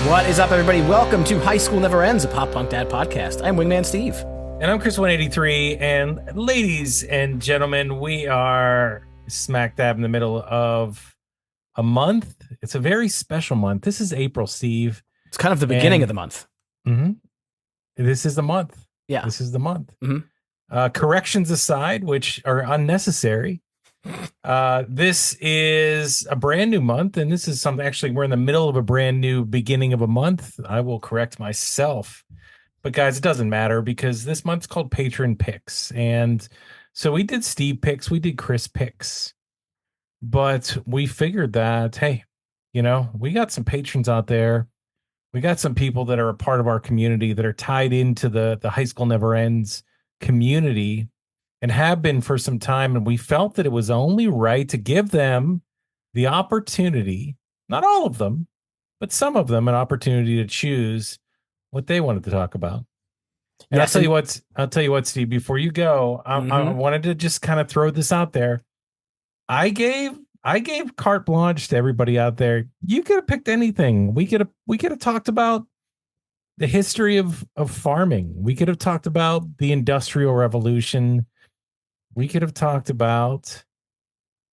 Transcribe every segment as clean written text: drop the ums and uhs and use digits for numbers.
What is up, everybody? Welcome to High School Never Ends, a Pop Punk Dad podcast. I'm Wingman Steve. And I'm Chris 183. And ladies and gentlemen, we are smack dab in the middle of a month. It's a very special month. This is April, Steve. It's kind of the beginning of the month. Mm-hmm. This is the month. Yeah. This is the month. Mm-hmm. Corrections aside, which are unnecessary. This is a brand new month, and this is something, actually, we're in the middle of a brand new beginning of a month. I will correct myself. But guys, it doesn't matter because this month's called Patron Picks. And so we did Steve picks, we did Chris picks. But we figured that, hey, you know, we got some patrons out there. We got some people that are a part of our community that are tied into the High School Never Ends community and have been for some time. And we felt that it was only right to give them the opportunity, not all of them, but some of them, an opportunity to choose what they wanted to talk about. And Yes, I'll tell you what, Steve, before you go, I wanted to just kind of throw this out there. I gave carte blanche to everybody out there. You could have picked anything. We could have talked about the history of farming. We could have talked about the Industrial Revolution. We could have talked about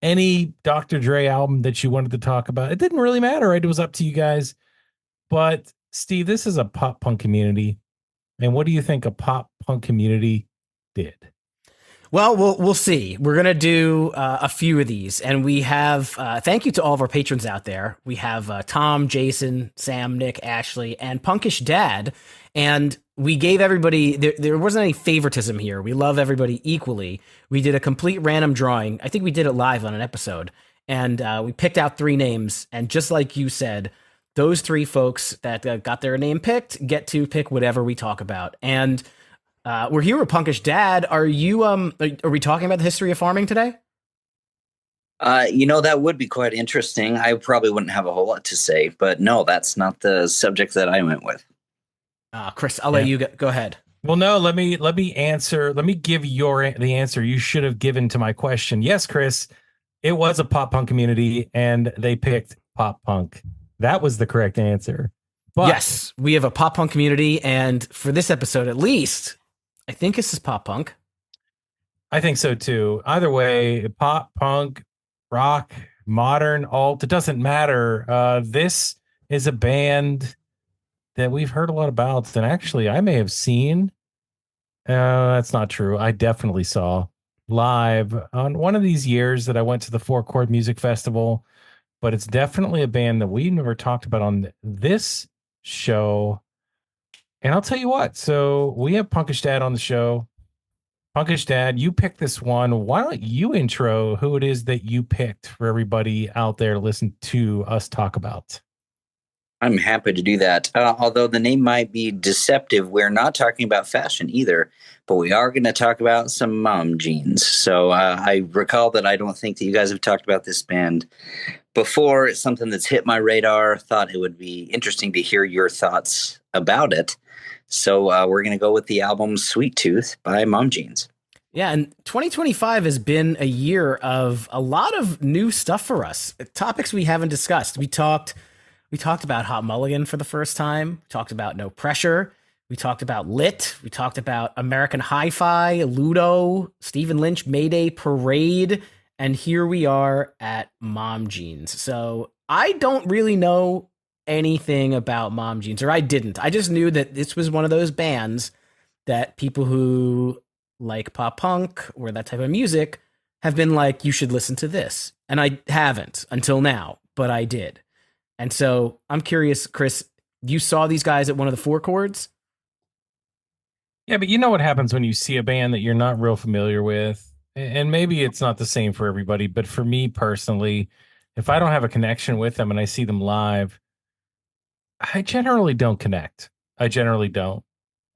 any Dr. Dre album that you wanted to talk about. It didn't really matter, right? It was up to you guys. But Steve, this is a pop punk community. And what do you think a pop punk community did? Well, we'll see. We're going to do a few of these. And we have, thank you to all of our patrons out there. We have Tom, Jason, Sam, Nick, Ashley, and PunkishDad. And we gave everybody, there wasn't any favoritism here. We love everybody equally. We did a complete random drawing. I think we did it live on an episode. And we picked out 3 names. And just like you said, those 3 folks that got their name picked get to pick whatever we talk about. And we're here with PunkishDad. Are you are we talking about the history of farming today? That would be quite interesting. I probably wouldn't have a whole lot to say, but no, that's not the subject that I went with. Chris, I'll let you go ahead. Well, no, let me answer. Let me give the answer you should have given to my question. Yes, Chris, it was a pop punk community, and they picked pop punk. That was the correct answer. But yes, we have a pop punk community, and for this episode, at least, I think this is pop punk. I think so too. Either way, pop punk, rock, modern, alt, it doesn't matter. This is a band that we've heard a lot about, and actually I may have seen. That's not true. I definitely saw live on one of these years that I went to the Four Chord Music Festival, but it's definitely a band that we've never talked about on this show. And I'll tell you what, so we have PunkishDad on the show. PunkishDad, you picked this one. Why don't you intro who it is that you picked for everybody out there to listen to us talk about? I'm happy to do that. Although the name might be deceptive, we're not talking about fashion either, but we are going to talk about some mom jeans. So I recall that I don't think that you guys have talked about this band before. It's something that's hit my radar. Thought it would be interesting to hear your thoughts about it. So we're going to go with the album Sweet Tooth by Mom Jeans. Yeah, and 2025 has been a year of a lot of new stuff for us. Topics we haven't discussed. We talked about Hot Mulligan for the first time. We talked about No Pressure. We talked about Lit. We talked about American Hi-Fi, Ludo, Stephen Lynch, Mayday Parade, and here we are at Mom Jeans. So I don't really know anything about Mom Jeans, or I didn't. I just knew that this was one of those bands that people who like pop punk or that type of music have been like, you should listen to this. And I haven't until now, but I did. And so I'm curious, Chris, you saw these guys at one of the Four Chords? Yeah, but you know what happens when you see a band that you're not real familiar with? And maybe it's not the same for everybody, but for me personally, if I don't have a connection with them and I see them live, I generally don't connect. I generally don't.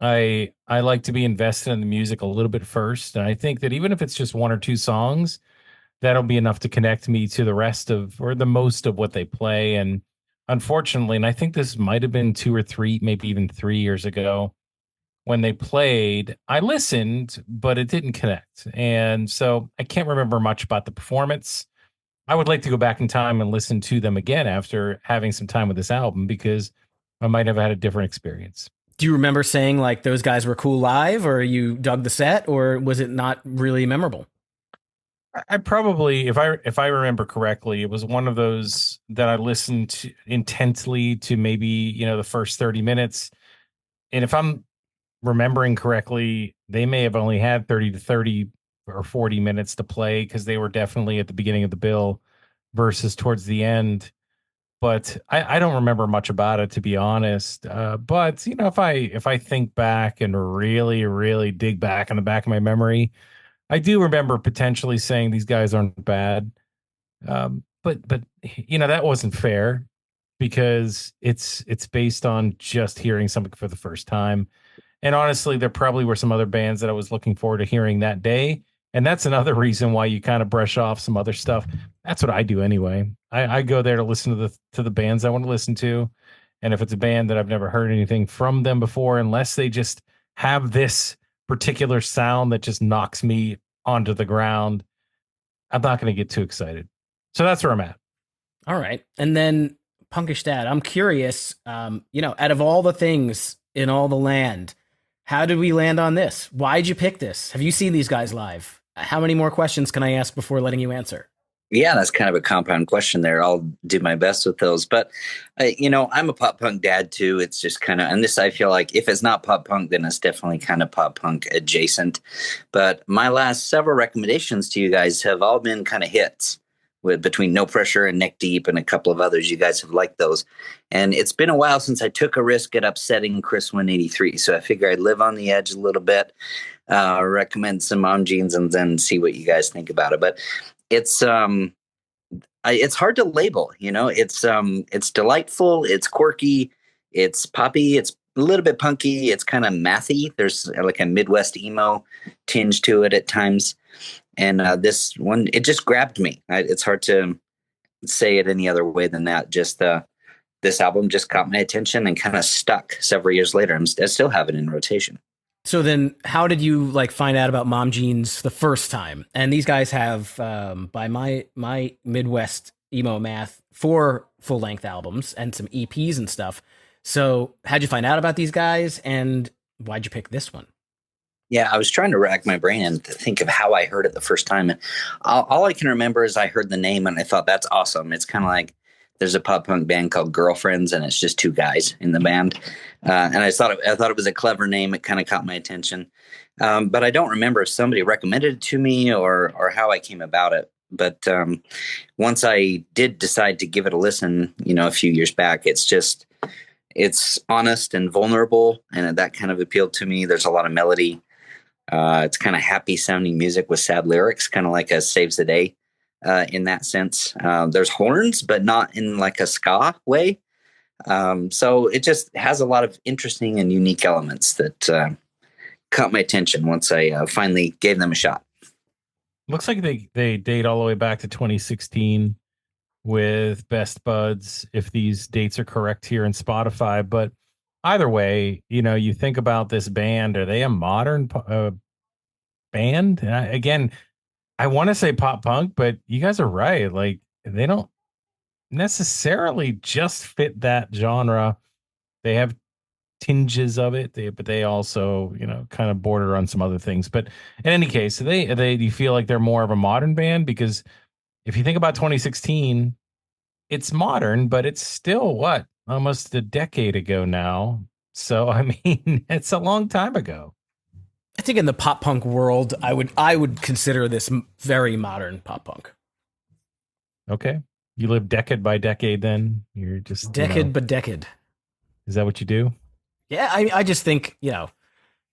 I like to be invested in the music a little bit first. And I think that even if it's just 1 or 2 songs, that'll be enough to connect me to the rest of, or the most of what they play. And unfortunately, and I think this might have been 2 or 3, maybe even 3 years ago when they played, I listened, but it didn't connect. And so I can't remember much about the performance. I would like to go back in time and listen to them again after having some time with this album, because I might have had a different experience. Do you remember saying like those guys were cool live, or you dug the set, or was it not really memorable? I probably, if I remember correctly, it was one of those that I listened to intensely to maybe, the first 30 minutes. And if I'm remembering correctly, they may have only had 30 to 30 or 40 minutes to play because they were definitely at the beginning of the bill versus towards the end. But I don't remember much about it, to be honest. But if I think back and really, really dig back in the back of my memory, I do remember potentially saying these guys aren't bad. But that wasn't fair because it's based on just hearing something for the first time. And honestly, there probably were some other bands that I was looking forward to hearing that day. And that's another reason why you kind of brush off some other stuff. That's what I do anyway. I go there to listen to the bands I want to listen to. And if it's a band that I've never heard anything from them before, unless they just have this particular sound that just knocks me onto the ground, I'm not going to get too excited. So that's where I'm at. All right. And then Punkish Dad, I'm curious, out of all the things in all the land, how did we land on this? Why'd you pick this? Have you seen these guys live? How many more questions can I ask before letting you answer? Yeah, that's kind of a compound question there. I'll do my best with those. But, I'm a pop punk dad too. It's just kind of, and this, I feel like if it's not pop punk, then it's definitely kind of pop punk adjacent. But my last several recommendations to you guys have all been kind of hits with between No Pressure and Neck Deep and a couple of others. You guys have liked those. And it's been a while since I took a risk at upsetting Chris 183. So I figure I'd live on the edge a little bit, recommend some Mom Jeans and then see what you guys think about it. But it's hard to label, it's delightful, it's quirky, it's poppy, it's a little bit punky, it's kind of mathy. There's like a Midwest emo tinge to it at times. And this one, it just grabbed me. It's hard to say it any other way than that. Just this album just caught my attention and kind of stuck several years later. I still have it in rotation. So then how did you find out about Mom Jeans the first time? And these guys have, by my Midwest emo math, 4 full length albums and some EPs and stuff. So how'd you find out about these guys and why'd you pick this one? Yeah, I was trying to rack my brain and think of how I heard it the first time. And all I can remember is I heard the name and I thought, that's awesome. It's kind of like there's a pop punk band called Girlfriends and it's just 2 guys in the band. And I thought it was a clever name. It kind of caught my attention. But I don't remember if somebody recommended it to me or how I came about it. But once I did decide to give it a listen, a few years back, it's honest and vulnerable. And that kind of appealed to me. There's a lot of melody. It's kind of happy sounding music with sad lyrics, kind of like a Saves the Day in that sense. There's horns, but not in like a ska way. So it just has a lot of interesting and unique elements that caught my attention once I finally gave them a shot. Looks like they date all the way back to 2016 with Best Buds, if these dates are correct here in Spotify. But either way, you think about this band, are they a modern band? Again, I want to say pop punk, but you guys are right. Like, they don't necessarily just fit that genre. They have tinges of it, but they also, kind of border on some other things. But in any case, do you feel like they're more of a modern band? Because if you think about 2016, it's modern, but it's still almost a decade ago now. So I mean, it's a long time ago. I think in the pop punk world, I would consider this very modern pop punk. Okay. You live decade by decade then? You're just decade by decade. Is that what you do? Yeah, I just think,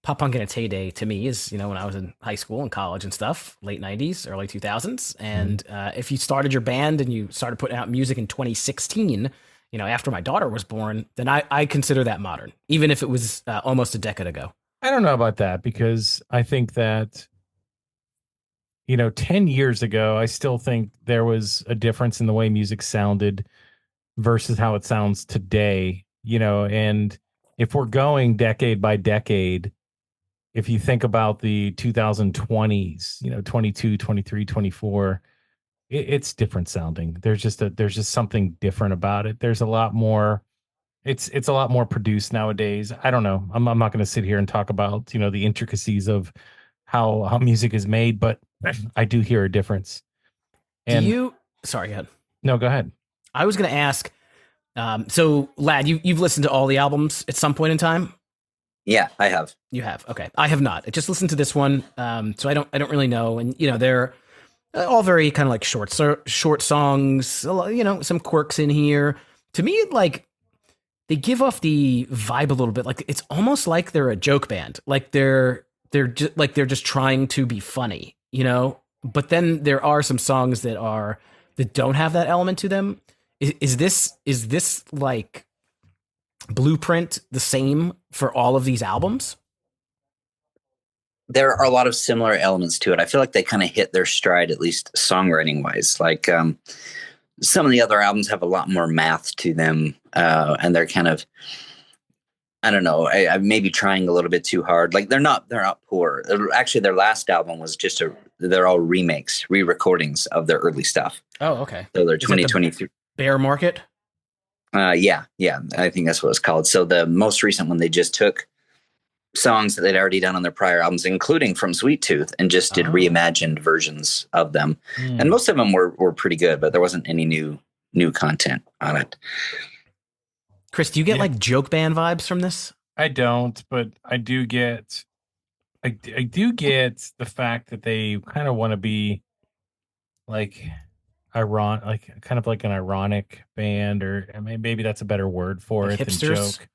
pop punk in its heyday to me is, when I was in high school and college and stuff, late 90s, early 2000s. And if you started your band and you started putting out music in 2016, after my daughter was born, then I consider that modern, even if it was almost a decade ago. I don't know about that because I think that, 10 years ago, I still think there was a difference in the way music sounded versus how it sounds today, and if we're going decade by decade, if you think about the 2020s, 22, 23, 24, it's different sounding. There's just something different about it. There's a lot more It's a lot more produced nowadays. I don't know. I'm not going to sit here and talk about the intricacies of how music is made, but I do hear a difference. Do And you? Sorry, go ahead. no, go ahead. I was going to ask. So, Lad, you've listened to all the albums at some point in time. Yeah, I have. You have. Okay, I have not. I just listened to this one, so I don't really know. And they're all very kind of like short songs. Some quirks in here. To me, like they give off the vibe a little bit. Like it's almost like they're a joke band. Like they're just trying to be funny. But then there are some songs that don't have that element to them. Is this like blueprint the same for all of these albums? There are a lot of similar elements to it. I feel like they kind of hit their stride, at least songwriting wise. Like some of the other albums have a lot more math to them, and they're kind of, I don't know, I maybe trying a little bit too hard. Like they're not poor. Actually, their last album was they're all remakes, re-recordings of their early stuff. Oh, okay. So they're 2023. Bear Market? Yeah, I think that's what it's called. So the most recent one, they just took songs that they'd already done on their prior albums, including from Sweet Tooth, and just did reimagined versions of them. And most of them were pretty good, but there wasn't any new content on it. Chris, do you get like joke band vibes from this? I don't, but I do get the fact that they kind of want to be like kind of like an ironic band, or I mean, maybe that's a better word for like it hipsters? than joke.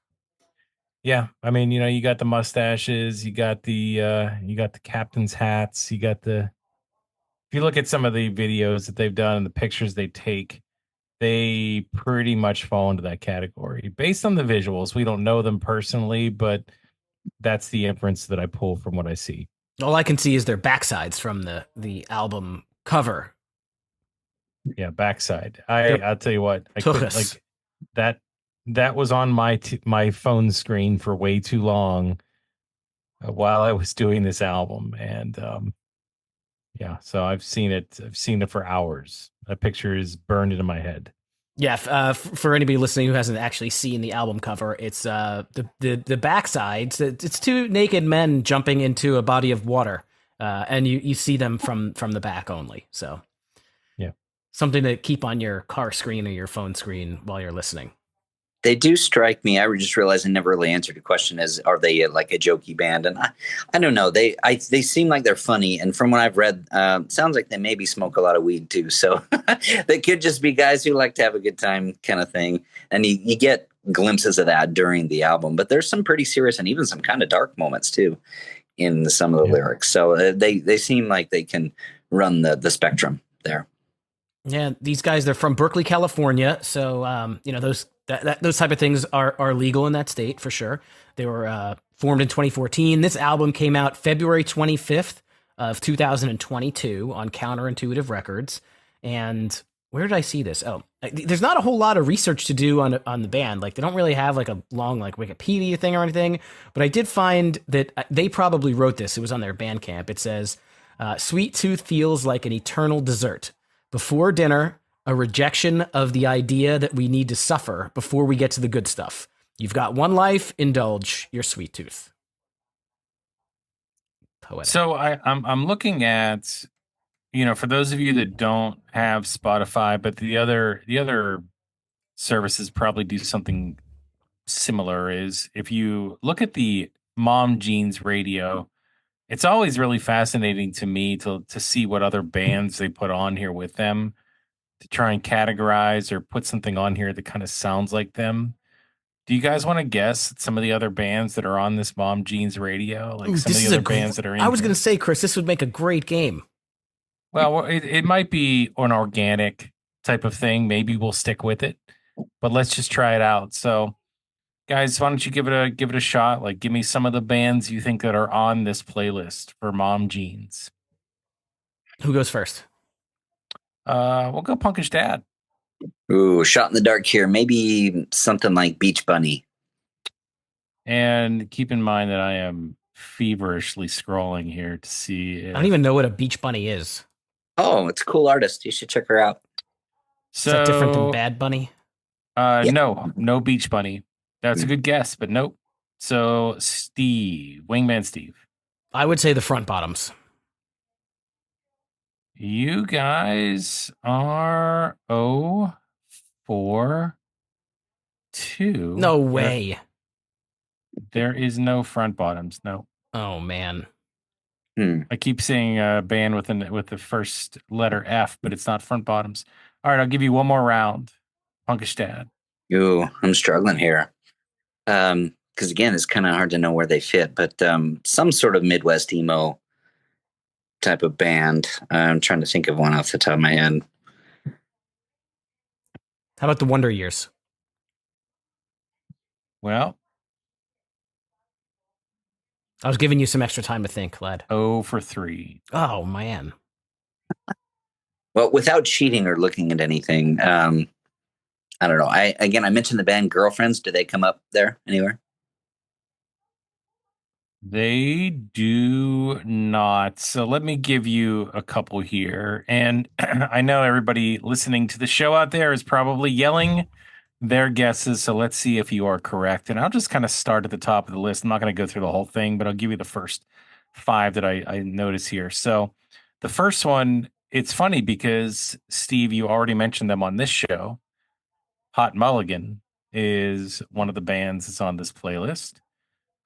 Yeah, I mean, you got the mustaches, you got the captain's hats, if you look at some of the videos that they've done and the pictures they take, they pretty much fall into that category based on the visuals. We don't know them personally, but that's the inference that I pull from what I see. All I can see is their backsides from the album cover. Yeah, backside. I'll tell you what, I couldn't, like that was on my phone screen for way too long while I was doing this album, and so I've seen it for hours. That picture is burned into my head. Yeah, for anybody listening who hasn't actually seen the album cover, it's the backsides. It's two naked men jumping into a body of water, and you see them from the back only. So yeah, something to keep on your car screen or your phone screen while you're listening. They do strike me. I just realized I never really answered the question: are they like a jokey band? And I don't know. They seem like they're funny, and from what I've read, sounds like they maybe smoke a lot of weed too. So they could just be guys who like to have a good time, kind of thing. And you get glimpses of that during the album, but there's some pretty serious and even some kind of dark moments too in some of the lyrics. So they seem like they can run the spectrum there. Yeah, these guys, they're from Berkeley, California. So those type of things are legal in that state for sure. They were formed in 2014. This album came out February 25th of 2022 on Counterintuitive Records. And where did I see this? Oh, there's not a whole lot of research to do on the band. Like they don't really have like a long like Wikipedia thing or anything. But I did find that they probably wrote this. It was on their Bandcamp. It says, "Sweet Tooth feels like an eternal dessert. Before dinner, a rejection of the idea that we need to suffer before we get to the good stuff. You've got one life, indulge your sweet tooth." Poetic. So I'm looking at, for those of you that don't have Spotify, but the other services probably do something similar, is if you look at the Mom Jeans radio, it's always really fascinating to me to see what other bands they put on here with them, to try and categorize or put something on here that kind of sounds like them. Do you guys want to guess some of the other bands that are on this Mom Jeans radio? Like some of the other bands that are in I was here? going to say, Chris, this would make a great game. Well, it might be an organic type of thing. Maybe we'll stick with it, but let's just try it out. So, guys, why don't you give it a shot? Like, give me some of the bands you think that are on this playlist for Mom Jeans. Who goes first? We'll go PunkishDad. Ooh, shot in the dark here. Maybe something like Beach Bunny. And keep in mind that I am feverishly scrolling here to see if... I don't even know what a Beach Bunny is. Oh, it's a cool artist. You should check her out. Is that different than Bad Bunny? Yeah. No Beach Bunny. That's a good guess, but nope. So Steve, Wingman Steve, I would say the front bottoms. you guys are 0 for 2. No way. There is no front bottoms. No. Oh man. Hmm. I keep saying a band with the first letter F, but it's not front bottoms. All right, I'll give you one more round. Punkish Dad. Ooh, I'm struggling here. Because again, it's kind of hard to know where they fit, but some sort of Midwest emo type of band. I'm trying to think of one off the top of my head. How about the Wonder Years? Well, I was giving you some extra time to think, lad. 0 for 3. Oh man. Well, without cheating or looking at anything, I don't know. I mentioned the band Girlfriends. Do they come up there anywhere? They do not. So let me give you a couple here. And I know everybody listening to the show out there is probably yelling their guesses. So let's see if you are correct. And I'll just kind of start at the top of the list. I'm not going to go through the whole thing, but I'll give you the first 5 that I notice here. So the first one, it's funny because Steve, you already mentioned them on this show. Hot Mulligan is one of the bands that's on this playlist.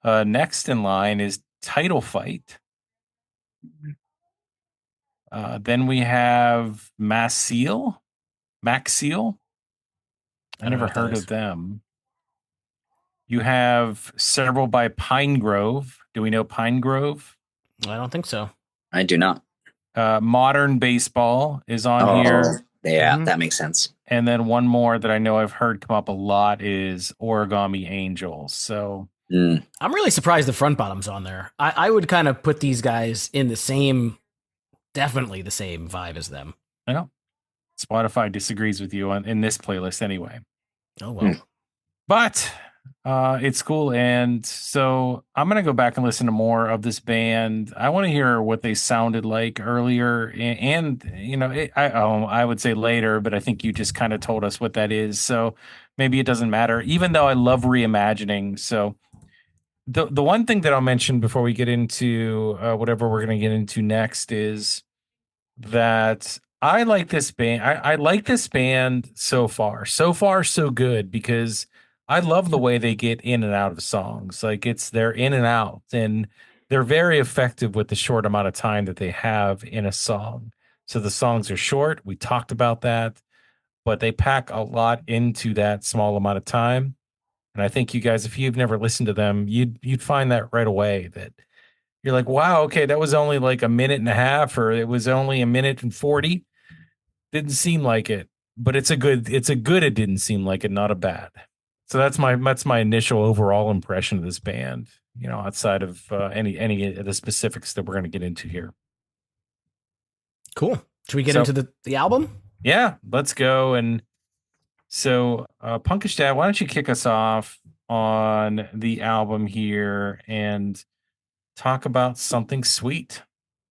Next in line is Title Fight. Then we have Max Seal. I don't know never what that heard is. of them. You have several by Pine Grove. Do we know Pine Grove? I don't think so. I do not. Modern Baseball is on Oh, here. yeah, Mhm. that makes sense. And then one more that I know I've heard come up a lot is Origami Angels. So Mm. I'm really surprised the front bottom's on there. I would kind of put these guys in the same, definitely the same vibe as them. I know Spotify disagrees with you in this playlist anyway. Oh well. But it's cool. And so I'm going to go back and listen to more of this band. I want to hear what they sounded like earlier. And you know, I would say later, but I think you just kind of told us what that is. So maybe it doesn't matter, even though I love reimagining. So the one thing that I'll mention before we get into whatever we're going to get into next is that I like this band. I like this band so far. So far, so good because I love the way they get in and out of songs. Like they're in and out, and they're very effective with the short amount of time that they have in a song. So the songs are short. We talked about that, but they pack a lot into that small amount of time. And I think you guys, if you've never listened to them, you'd find that right away that you're like, wow, okay, that was only like a minute and a half, or it was only a minute and 40. Didn't seem like it, but it's a good it didn't seem like it, not a bad. So that's my initial overall impression of this band, you know, outside of any of the specifics that we're going to get into here. Cool. Should we get So- into the album? Yeah, let's go. And so, Punkish Dad, why don't you kick us off on the album here and talk about Something Sweet?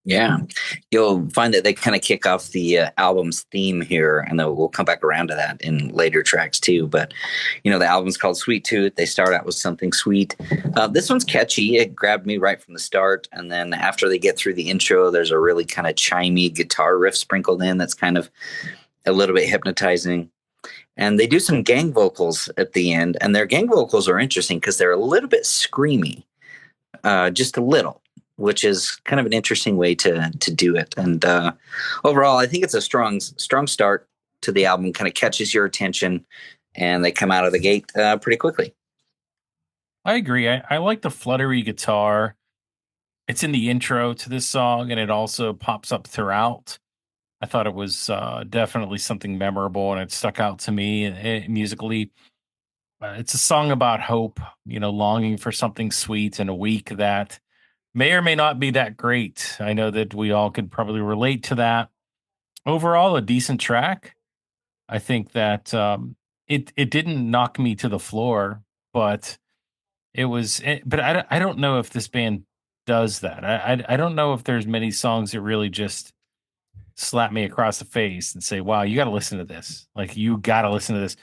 Yeah, you'll find that they kind of kick off the album's theme here, and then we'll come back around to that in later tracks too. But you know, the album's called Sweet Tooth. They start out with Something Sweet. This one's catchy. It grabbed me right from the start, and then after they get through the intro, there's a really kind of chimey guitar riff sprinkled in that's kind of a little bit hypnotizing. And they do some gang vocals at the end, and their gang vocals are interesting because they're a little bit screamy, just a little, which is kind of an interesting way to do it. And overall, I think it's a strong start to the album. Kind of catches your attention, and they come out of the gate pretty quickly. I agree. I like the fluttery guitar. It's in the intro to this song, and it also pops up throughout. I thought it was definitely something memorable, and it stuck out to me musically. It's a song about hope, you know, longing for something sweet in a week that may or may not be that great. I know that we all could probably relate to that. Overall, a decent track. I think that it didn't knock me to the floor, but it was. But I don't know if this band does that. I don't know if there's many songs that really just slap me across the face and say, "Wow, you got to listen to this." Like you got to listen to this.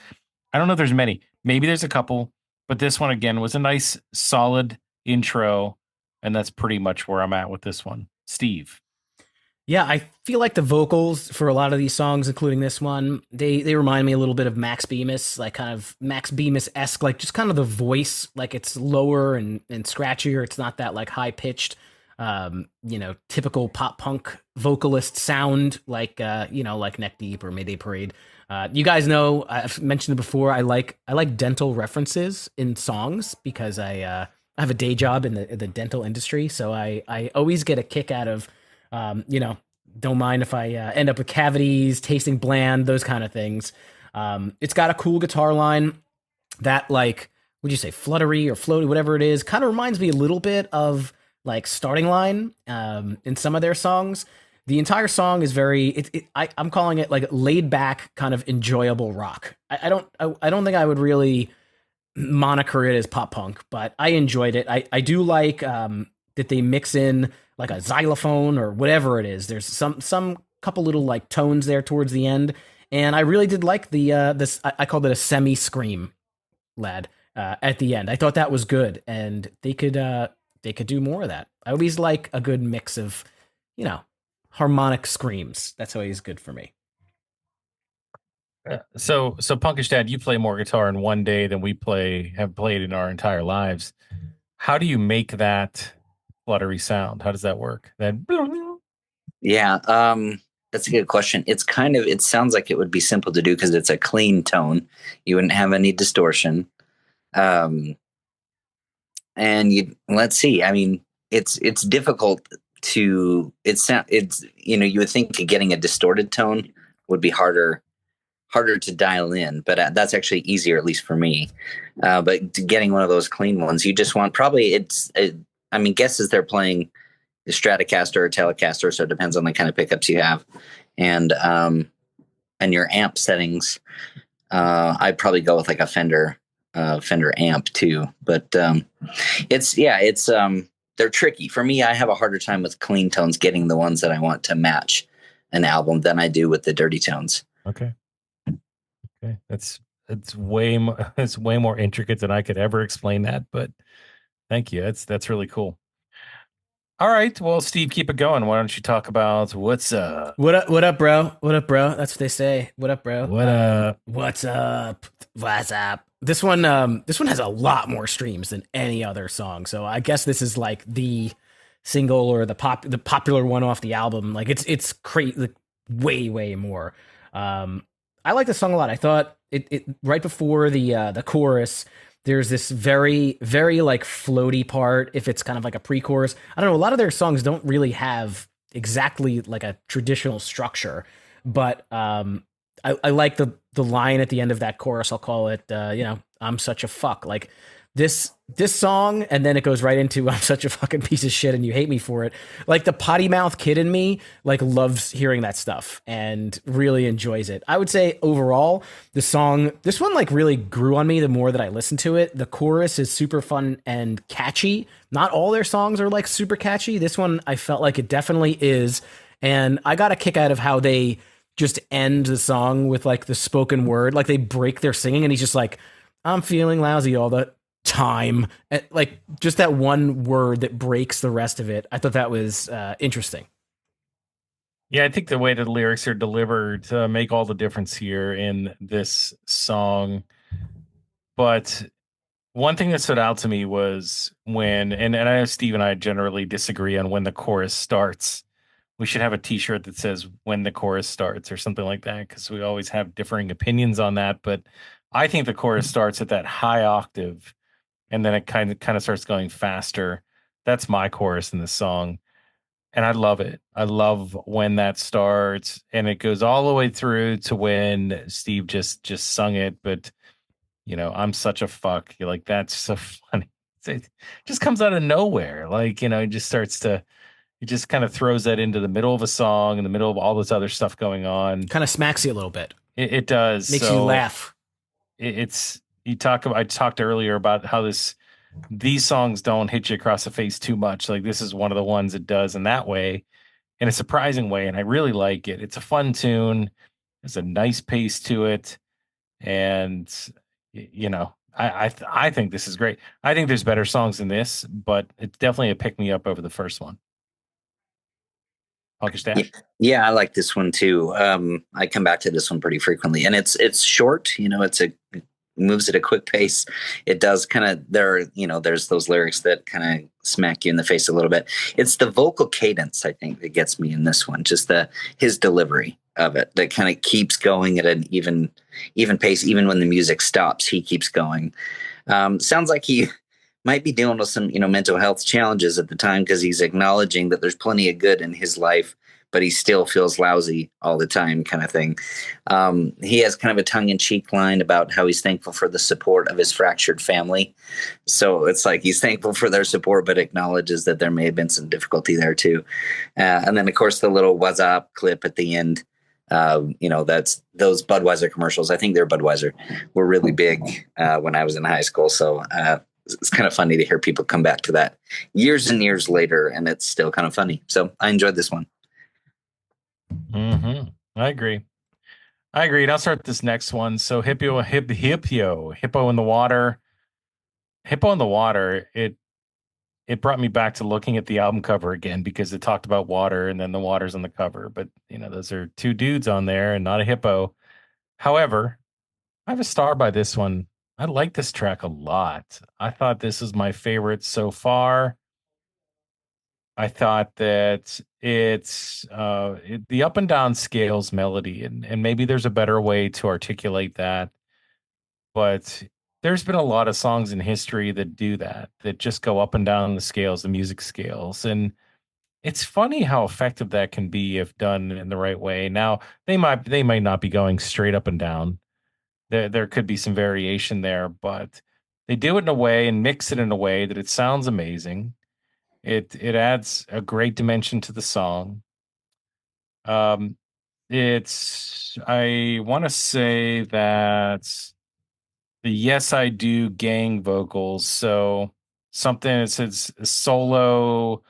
I don't know if there's many. Maybe there's a couple, But this one again was a nice, solid intro, and that's pretty much where I'm at with this one. Steve. Yeah, I feel like the vocals for a lot of these songs, including this one, they remind me a little bit of Max Bemis, like kind of Max Bemis esque, like just kind of the voice, like it's lower and scratchier. It's not that like high pitched, typical pop punk vocalist sound like like Neck Deep or Mayday Parade. You guys know I've mentioned it before. I like dental references in songs because I have a day job in the dental industry, so I always get a kick out of don't mind if I end up with cavities, tasting bland, those kind of things. It's got a cool guitar line that, like, would you say fluttery or floaty, whatever it is, kind of reminds me a little bit of like Starting Line in some of their songs. The entire song is I'm calling it like laid back, kind of enjoyable rock. I don't think I would really moniker it as pop punk, but I enjoyed it. I do like that they mix in like a xylophone or whatever it is. There's some couple little like tones there towards the end, and I really did like this. I called it a semi scream, lad, at the end. I thought that was good, and they could do more of that. I always like a good mix of harmonic screams. That's always good for me. So Punkish Dad, you play more guitar in one day than we have played in our entire lives. How do you make that fluttery sound? How does that work? Yeah, that's a good question. It sounds like it would be simple to do because it's a clean tone. You wouldn't have any distortion. And let's see. I mean, it's difficult to you would think getting a distorted tone would be harder to dial in, but that's actually easier, at least for me. But getting one of those clean ones, you just want guesses they're playing the Stratocaster or Telecaster, so it depends on the kind of pickups you have, and your amp settings. I'd probably go with like a Fender amp too, but they're tricky for me. I have a harder time with clean tones getting the ones that I want to match an album than I do with the dirty tones. Okay, it's way more intricate than I could ever explain that, but thank you. That's really cool. All right, well, Steve, keep it going. Why don't you talk about what's up? What up, bro? What up, bro? That's what they say. What up, bro? What up? What's up? What's up? This one has a lot more streams than any other song. So I guess this is like the single or the popular one off the album. Like it's crazy, like way more. I like the song a lot. I thought it right before the chorus, there's this very like floaty part. If it's kind of like a pre-chorus, I don't know. A lot of their songs don't really have exactly like a traditional structure, but I like the line at the end of that chorus. I'll call it, I'm such a fuck. Like this song, and then it goes right into I'm such a fucking piece of shit and you hate me for it. Like the potty mouth kid in me like loves hearing that stuff and really enjoys it. I would say overall this one like really grew on me the more that I listened to it. The chorus is super fun and catchy. Not all their songs are like super catchy. This one I felt like it definitely is, and I got a kick out of how they just end the song with like the spoken word, like they break their singing and he's just like, I'm feeling lousy all the time, like just that one word that breaks the rest of it. I thought that was interesting. Yeah, I think the way the lyrics are delivered make all the difference here in this song. But one thing that stood out to me was when, and I know Steve and I generally disagree on when the chorus starts. We should have a t-shirt that says when the chorus starts or something like that, because we always have differing opinions on that. But I think the chorus starts at that high octave and then it kind of starts going faster. That's my chorus in the song. And I love it. I love when that starts and it goes all the way through to when Steve just sung it. But, I'm such a fuck. You're like, that's so funny. It just comes out of nowhere. Like, it just kind of throws that into the middle of a song, in the middle of all this other stuff going on. Kind of smacks you a little bit. It does. Makes you laugh. I talked earlier about how these songs don't hit you across the face too much. Like this is one of the ones that does in that way, in a surprising way. And I really like it. It's a fun tune. There's a nice pace to it. And, I think this is great. I think there's better songs than this, but it's definitely a pick me up over the first one. Yeah, PunkishDad. yeah, I like this one too. I come back to this one pretty frequently, and it's short. It's a moves at a quick pace. It does kind of there's those lyrics that kind of smack you in the face a little bit. It's the vocal cadence I think that gets me in this one. Just his delivery of it that kind of keeps going at an even pace, even when the music stops. He keeps going. Sounds like he might be dealing with some mental health challenges at the time because he's acknowledging that there's plenty of good in his life, but he still feels lousy all the time, kind of thing. He has kind of a tongue-in-cheek line about how he's thankful for the support of his fractured family. So it's like he's thankful for their support, but acknowledges that there may have been some difficulty there too. And then, of course, the little "What's Up" clip at the end. That's those Budweiser commercials. I think they're Budweiser were really big when I was in high school. So it's kind of funny to hear people come back to that years and years later, and it's still kind of funny. So I enjoyed this one. Mm-hmm. I agree. And I'll start this next one. So Hippo in the water. Hippo in the water. It brought me back to looking at the album cover again because it talked about water and then the water's on the cover. But those are two dudes on there and not a hippo. However, I have a star by this one. I like this track a lot. I thought this is my favorite so far. I thought that it's the up and down scales melody, and maybe there's a better way to articulate that. But there's been a lot of songs in history that do that just go up and down the scales, the music scales. And it's funny how effective that can be if done in the right way. Now, they might not be going straight up and down. There could be some variation there, but they do it in a way and mix it in a way that it sounds amazing. It adds a great dimension to the song. It's I want to say that the Yes I Do gang vocals. So something that says solo.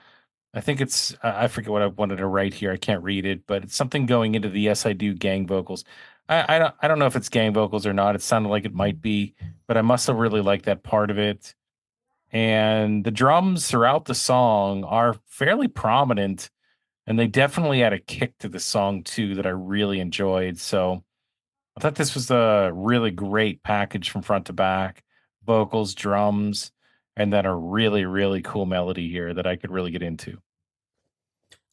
I think it's I forget what I wanted to write here. I can't read it, but it's something going into the Yes I Do gang vocals. I don't know if it's gang vocals or not. It sounded like it might be, but I must have really liked that part of it. And the drums throughout the song are fairly prominent, and they definitely add a kick to the song too that I really enjoyed. So I thought this was a really great package from front to back, vocals, drums, and then a really, really cool melody here that I could really get into.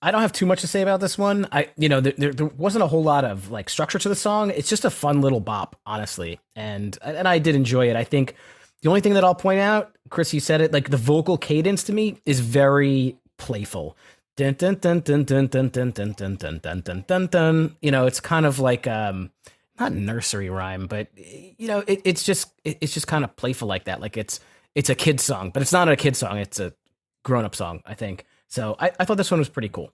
I don't have too much to say about this one. There wasn't a whole lot of like structure to the song. It's just a fun little bop, honestly, and I did enjoy it. I think the only thing that I'll point out, Chris, you said it, like the vocal cadence to me is very playful. Dun, dun, dun, dun, dun, dun, dun, dun, dun, dun, dun, dun, dun, dun. It's kind of like not nursery rhyme, but it's just kind of playful like that. Like it's a kid's song, but it's not a kid's song. It's a grown up song, I think. So I thought this one was pretty cool.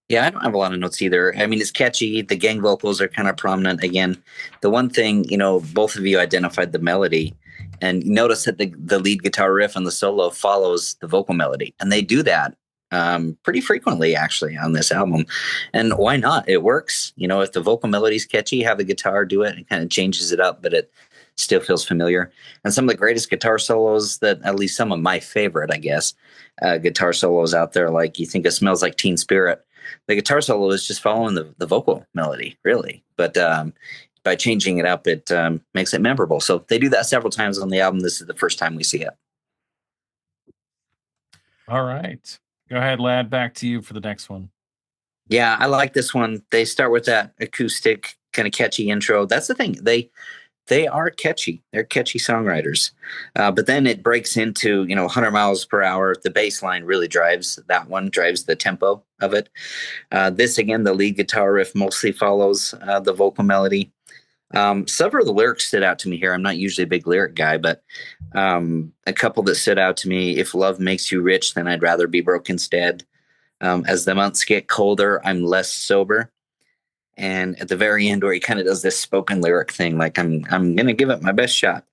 Yeah, I don't have a lot of notes either. I mean, it's catchy. The gang vocals are kind of prominent. Again, the one thing, both of you identified the melody, and notice that the lead guitar riff on the solo follows the vocal melody. And they do that pretty frequently, actually, on this album. And why not? It works. If the vocal melody's catchy, have the guitar do it. It kind of changes it up, but it still feels familiar. And some of the greatest guitar solos that, at least some of my favorite, I guess, guitar solos out there, like you think it Smells Like Teen Spirit. The guitar solo is just following the vocal melody, really. But by changing it up, it makes it memorable. So they do that several times on the album. This is the first time we see it. All right. Go ahead, lad. Back to you for the next one. Yeah, I like this one. They start with that acoustic, kind of catchy intro. That's the thing. They are catchy. They're catchy songwriters. But then it breaks into, 100 miles per hour. The bass line really drives the tempo of it. This, again, the lead guitar riff mostly follows the vocal melody. Several of the lyrics stood out to me here. I'm not usually a big lyric guy, but a couple that stood out to me. If love makes you rich, then I'd rather be broke instead. As the months get colder, I'm less sober. And at the very end, where he kind of does this spoken lyric thing, like I'm going to give it my best shot.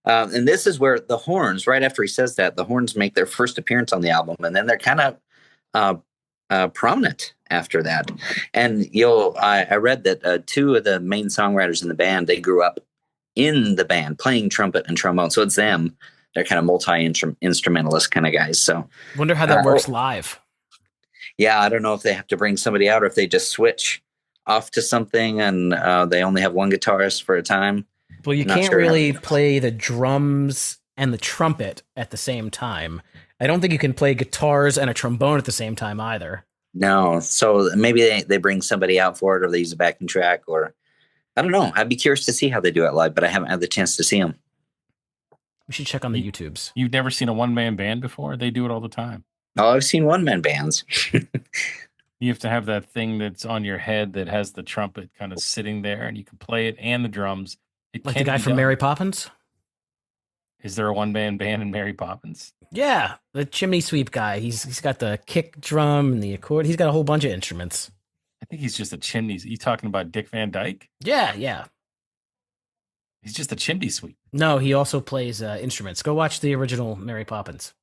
And this is where the horns, right after he says that, the horns make their first appearance on the album, and then they're kind of prominent after that. And I read that two of the main songwriters in the band, they grew up in the band playing trumpet and trombone. So it's them. They're kind of multi-instrumentalist kind of guys. So Wonder how that works live. Yeah, I don't know if they have to bring somebody out or if they just switch off to something and they only have one guitarist for a time. Well, you can't really play the drums and the trumpet at the same time. I don't think you can play guitars and a trombone at the same time either. No, so maybe they bring somebody out for it, or they use a backing track, or I don't know. I'd be curious to see how they do it live, but I haven't had the chance to see them. We should check on the YouTubes. You've never seen a one-man band before? They do it all the time. Oh, I've seen one-man bands. You have to have that thing that's on your head that has the trumpet kind of sitting there, and you can play it and the drums. Like the guy from Mary Poppins? Is there a one-man band in Mary Poppins? Yeah, the chimney sweep guy. He's got the kick drum and the accord. He's got a whole bunch of instruments. I think he's just a chimney. You talking about Dick Van Dyke? Yeah. He's just a chimney sweep. No, he also plays instruments. Go watch the original Mary Poppins.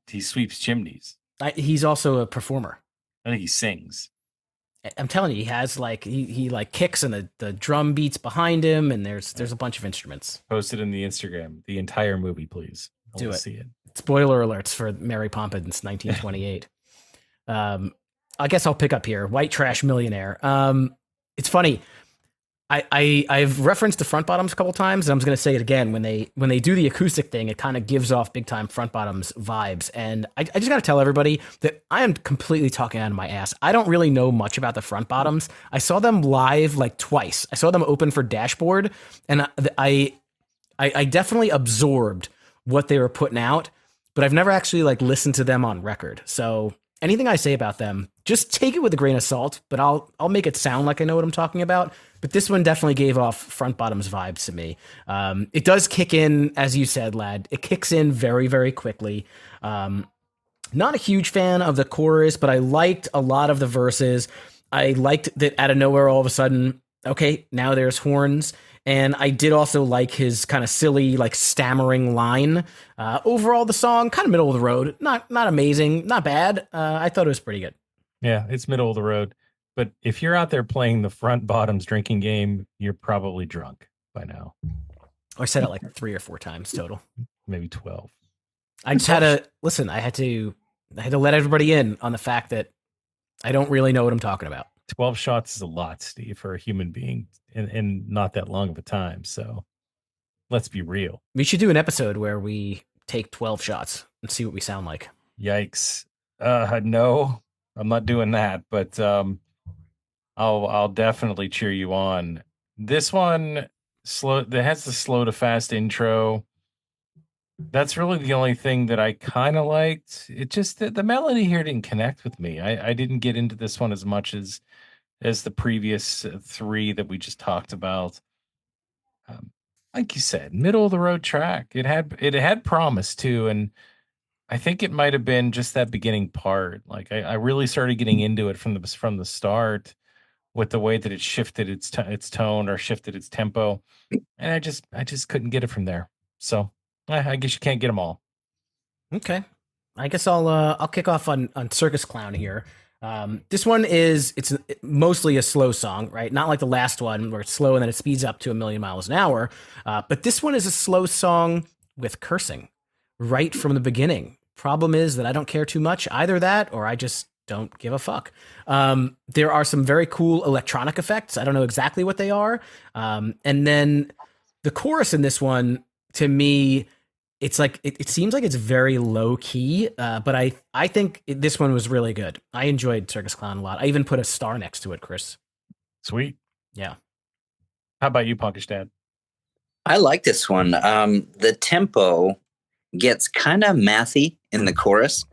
He sweeps chimneys. He's also a performer. I think he sings. I'm telling you, he has like he like kicks and the drum beats behind him, and there's a bunch of instruments. Post it in the Instagram, the entire movie, please. Do it. See it. Spoiler alerts for Mary Poppins 1928. I guess I'll pick up here. White Trash Millionaire. It's funny. I've referenced the front bottoms a couple times, and I'm just going to say it again. When they do the acoustic thing, it kind of gives off big time front bottoms vibes. And I just got to tell everybody that I am completely talking out of my ass. I don't really know much about the front bottoms. I saw them live like twice. I saw them open for Dashboard, and I definitely absorbed what they were putting out, but I've never actually like listened to them on record. So anything I say about them, just take it with a grain of salt, but I'll make it sound like I know what I'm talking about. But this one definitely gave off front bottoms vibes to me. It does kick in, as you said, lad. It kicks in very, very quickly. Not a huge fan of the chorus, but I liked a lot of the verses. I liked that out of nowhere, all of a sudden, okay, now there's horns. And I did also like his kind of silly, like stammering line. Overall, the song kind of middle of the road, not amazing, not bad. I thought it was pretty good. Yeah, it's middle of the road. But if you're out there playing the front bottoms drinking game, you're probably drunk by now. I said it like 3 or 4 times total. Maybe 12. I just had to listen. I had to let everybody in on the fact that I don't really know what I'm talking about. 12 shots is a lot, Steve, for a human being in not that long of a time. So let's be real. We should do an episode where we take 12 shots and see what we sound like. Yikes. No, I'm not doing that, but I'll definitely cheer you on. This one that has the slow to fast intro. That's really the only thing that I kind of liked. It just the melody here didn't connect with me. I didn't get into this one as much as the previous 3 that we just talked about. Like you said, middle of the road track. It had promise too, and I think it might have been just that beginning part. Like I really started getting into it from the start with the way that it shifted its tone or shifted its tempo, and I just couldn't get it from there. So I guess you can't get them all. Okay, I guess I'll kick off on Circus Clown here. This one it's mostly a slow song, right? Not like the last one where it's slow and then it speeds up to 1,000,000 miles an hour. But this one is a slow song with cursing right from the beginning. Problem is that I don't care too much, either that or I just don't give a fuck. There are some very cool electronic effects. I don't know exactly what they are. And then the chorus in this one, to me, it's like it seems like it's very low key, but I think this one was really good. I enjoyed Circus Clown a lot. I even put a star next to it, Chris. Sweet. Yeah. How about you, PunkishDad? I like this one. The tempo gets kind of mathy in the chorus.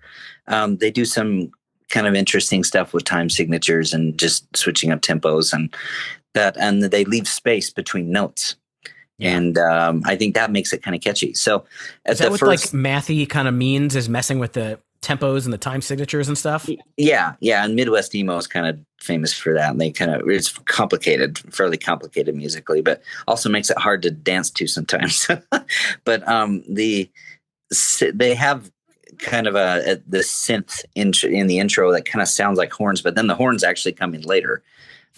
They do some kind of interesting stuff with time signatures and just switching up tempos and they leave space between notes. Yeah. And I think that makes it kind of catchy. So is that what like mathy kind of means, is messing with the tempos and the time signatures and stuff? Yeah. And Midwest emo is kind of famous for that. And it's complicated, fairly complicated musically, but also makes it hard to dance to sometimes. But they have kind of the synth in the intro that kind of sounds like horns, but then the horns actually come in later.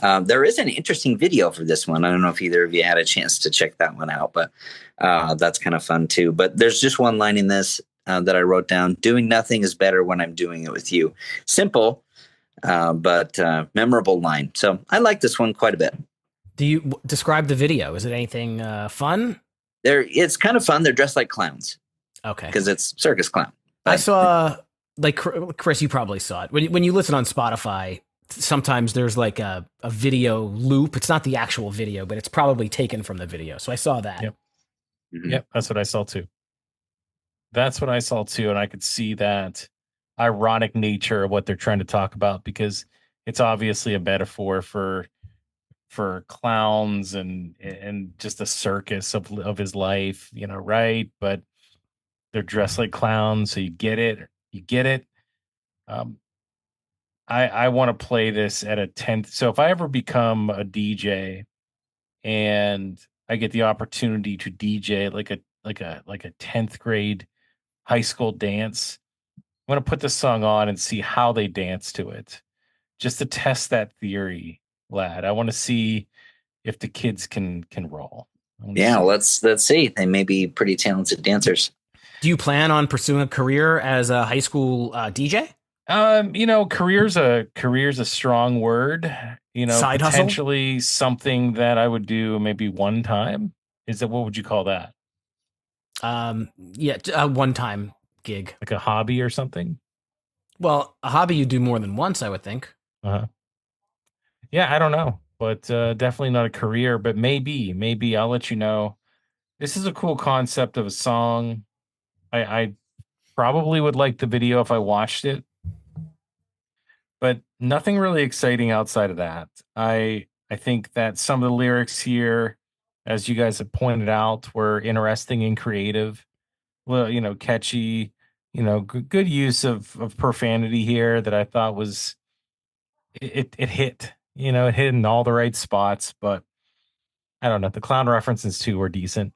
There is an interesting video for this one. I don't know if either of you had a chance to check that one out, but that's kind of fun too. But there's just one line in this that I wrote down. Doing nothing is better when I'm doing it with you. Simple, but memorable line. So I like this one quite a bit. Do you describe the video? Is it anything fun? It's kind of fun. They're dressed like clowns. Okay. Because it's circus clown. I saw, like, Chris, you probably saw it. When you listen on Spotify, sometimes there's like a video loop. It's not the actual video, but it's probably taken from the video. So I saw that. Yep. Mhm. Yep, that's what I saw too. And I could see that ironic nature of what they're trying to talk about, because it's obviously a metaphor for clowns and just a circus of his life, right? But they're dressed like clowns, so you get it. I want to play this at a 10th. So if I ever become a DJ and I get the opportunity to DJ like a 10th grade high school dance, I'm going to put this song on and see how they dance to it, just to test that theory, lad. I want to see if the kids can roll. Yeah, let's see. They may be pretty talented dancers. Do you plan on pursuing a career as a high school DJ? Career's a strong word. Side hustle? Potentially something that I would do maybe one time. What would you call that? Yeah, a one-time gig. Like a hobby or something? Well, a hobby you do more than once, I would think. Uh-huh. Yeah, I don't know, but definitely not a career, but maybe I'll let you know. This is a cool concept of a song. I probably would like the video if I watched it, but nothing really exciting outside of that. I think that some of the lyrics here, as you guys have pointed out, were interesting and creative. Well, catchy, good use of profanity here that I thought was it hit. It hit in all the right spots, but I don't know. The clown references too were decent,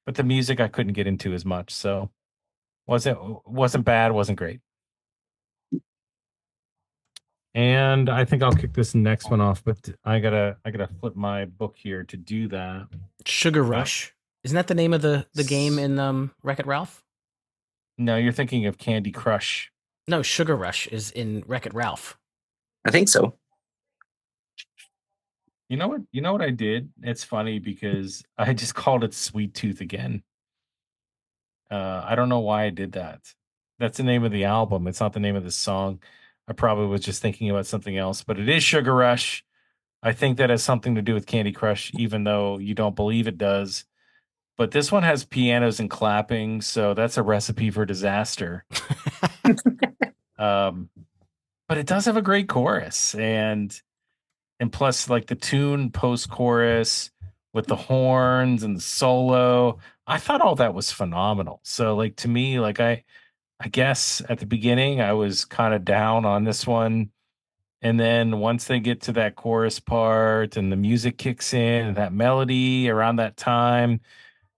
but the music I couldn't get into as much. So wasn't bad, wasn't great. And I think I'll kick this next one off, but I gotta flip my book here to do that. Sugar Rush. Isn't that the name of the game in Wreck-It Ralph? No, you're thinking of Candy Crush. No, Sugar Rush is in Wreck-It Ralph. I think so. You know what I did? It's funny because I just called it Sweet Tooth again. I don't know why I did that. That's the name of the album. It's not the name of the song. I probably was just thinking about something else, but it is Sugar Rush. I think that has something to do with Candy Crush, even though you don't believe it does. But this one has pianos and clapping, so that's a recipe for disaster. But it does have a great chorus, and plus, like, the tune post-chorus with the horns and the solo, I thought all that was phenomenal. So, like, to me, like, I guess at the beginning I was kind of down on this one, and then once they get to that chorus part and the music kicks in and that melody around that time,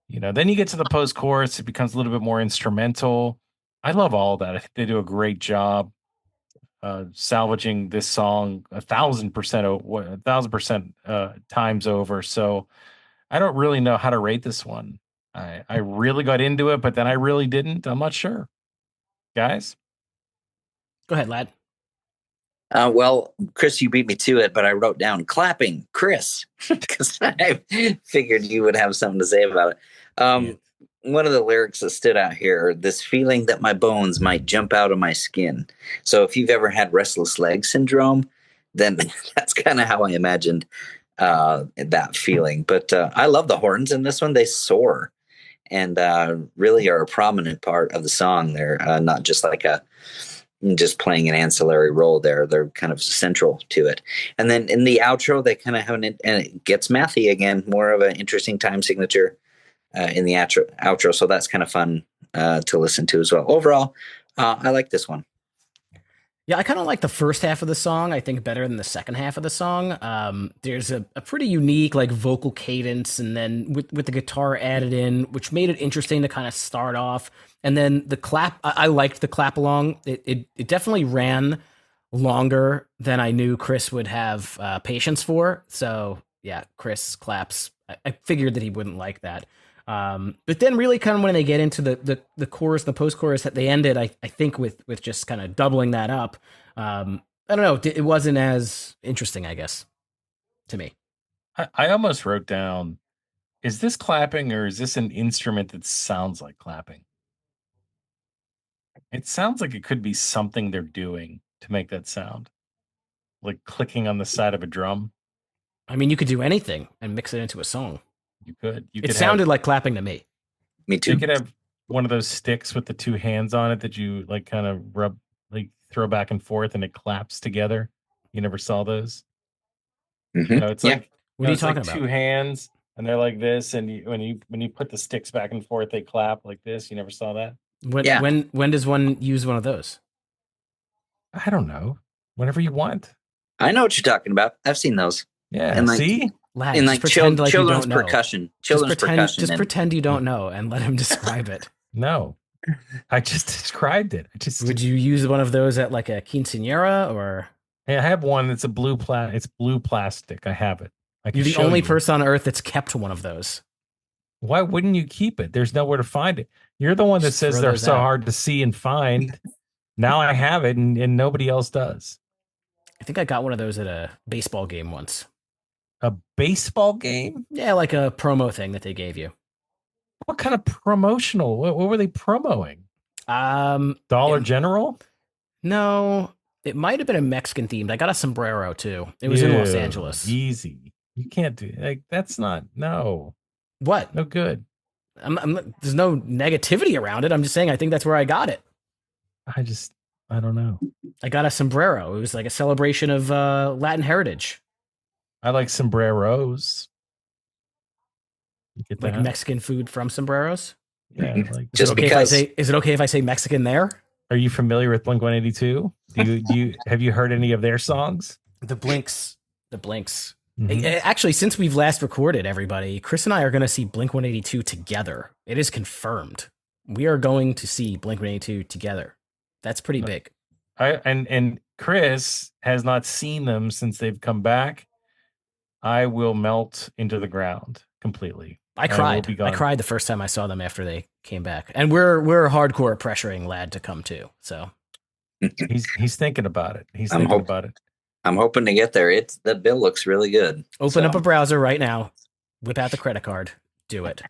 then you get to the post-chorus, it becomes a little bit more instrumental. I love all that. I think they do a great job salvaging this song 1,000% times over. So I don't really know how to rate this one. I really got into it, but then I really didn't. I'm not sure. Guys? Go ahead, lad. Well, Chris, you beat me to it, but I wrote down clapping, Chris, because I figured you would have something to say about it. One of the lyrics that stood out here, this feeling that my bones might jump out of my skin. So if you've ever had restless leg syndrome, then that's kind of how I imagined that feeling. But I love the horns in this one. They soar and really are a prominent part of the song. They're not just like just playing an ancillary role there. They're kind of central to it. And then in the outro, they kind of have and it gets mathy again, more of an interesting time signature in the outro. So that's kind of fun to listen to as well. Overall, I like this one. Yeah, I kind of like the first half of the song, I think, better than the second half of the song. There's a pretty unique like vocal cadence, and then with the guitar added in, which made it interesting to kind of start off. And then the clap, I liked the clap along. It definitely ran longer than I knew Chris would have patience for. So yeah, Chris claps. I figured that he wouldn't like that. But then really kind of when they get into the chorus, the post chorus that they ended, I think with just kind of doubling that up. I don't know. It wasn't as interesting, I guess, to me. I almost wrote down, is this clapping or is this an instrument that sounds like clapping? It sounds like it could be something they're doing to make that sound, like clicking on the side of a drum. I mean, you could do anything and mix it into a song. You could. It sounded like clapping to me. Me too. You could have one of those sticks with the two hands on it that you like kind of rub, like throw back and forth, and it claps together. You never saw those? Mhm. You know, it's Yeah. like What are you it's like talking about? two hands, and they're like this, and when you put the sticks back and forth, they clap like this. You never saw that? Yeah. When does one use one of those? I don't know. Whenever you want. I know what you're talking about. I've seen those. Yeah. And like- see? Lad, In just like pretend like you children's don't know. percussion. Just Children's pretend, percussion. just and- pretend you don't know and let him describe it. No. I just described it. Would you use one of those at like a quinceanera or? Hey, I have one that's a it's blue plastic. I have it. I can You're the show only you. person on earth that's kept one of those. Why wouldn't you keep it? There's nowhere to find it. You're the one that Just says throw they're those so out. hard to see and find. Now I have it, and nobody else does. I think I got one of those at a baseball game once. A baseball game? Yeah, like a promo thing that they gave you. What kind of promotional? What were they promoting? Dollar it- General? No, it might have been a Mexican themed. I got a sombrero too. It was in Los Ew, Angeles. Easy. You can't do like that's not no What? good. There's no negativity around it. I'm just saying I think that's where I got it. I don't know. I got a sombrero. It was like a celebration of Latin heritage, I like sombreros. You get like that? Mexican food from sombreros. Yeah, like Just Okay, because. is it okay if I say Mexican there? Are you familiar with Blink 182? Do you have you heard any of their songs? The Blinks. Mhm. Actually, since we've last recorded, everybody, Chris and I are going to see Blink 182 together. It is confirmed. We are going to see Blink 182 together. That's pretty big. And Chris has not seen them since they've come back. I will melt into the ground completely. I will cried. be I gone. cried the first time I saw them after they came back, and we're hardcore pressuring Lad to come too. So He's thinking about it. He's I'm thinking hope- about it. I'm hoping to get there. The bill looks really good. open So, up a browser right now, whip out the credit card, do it.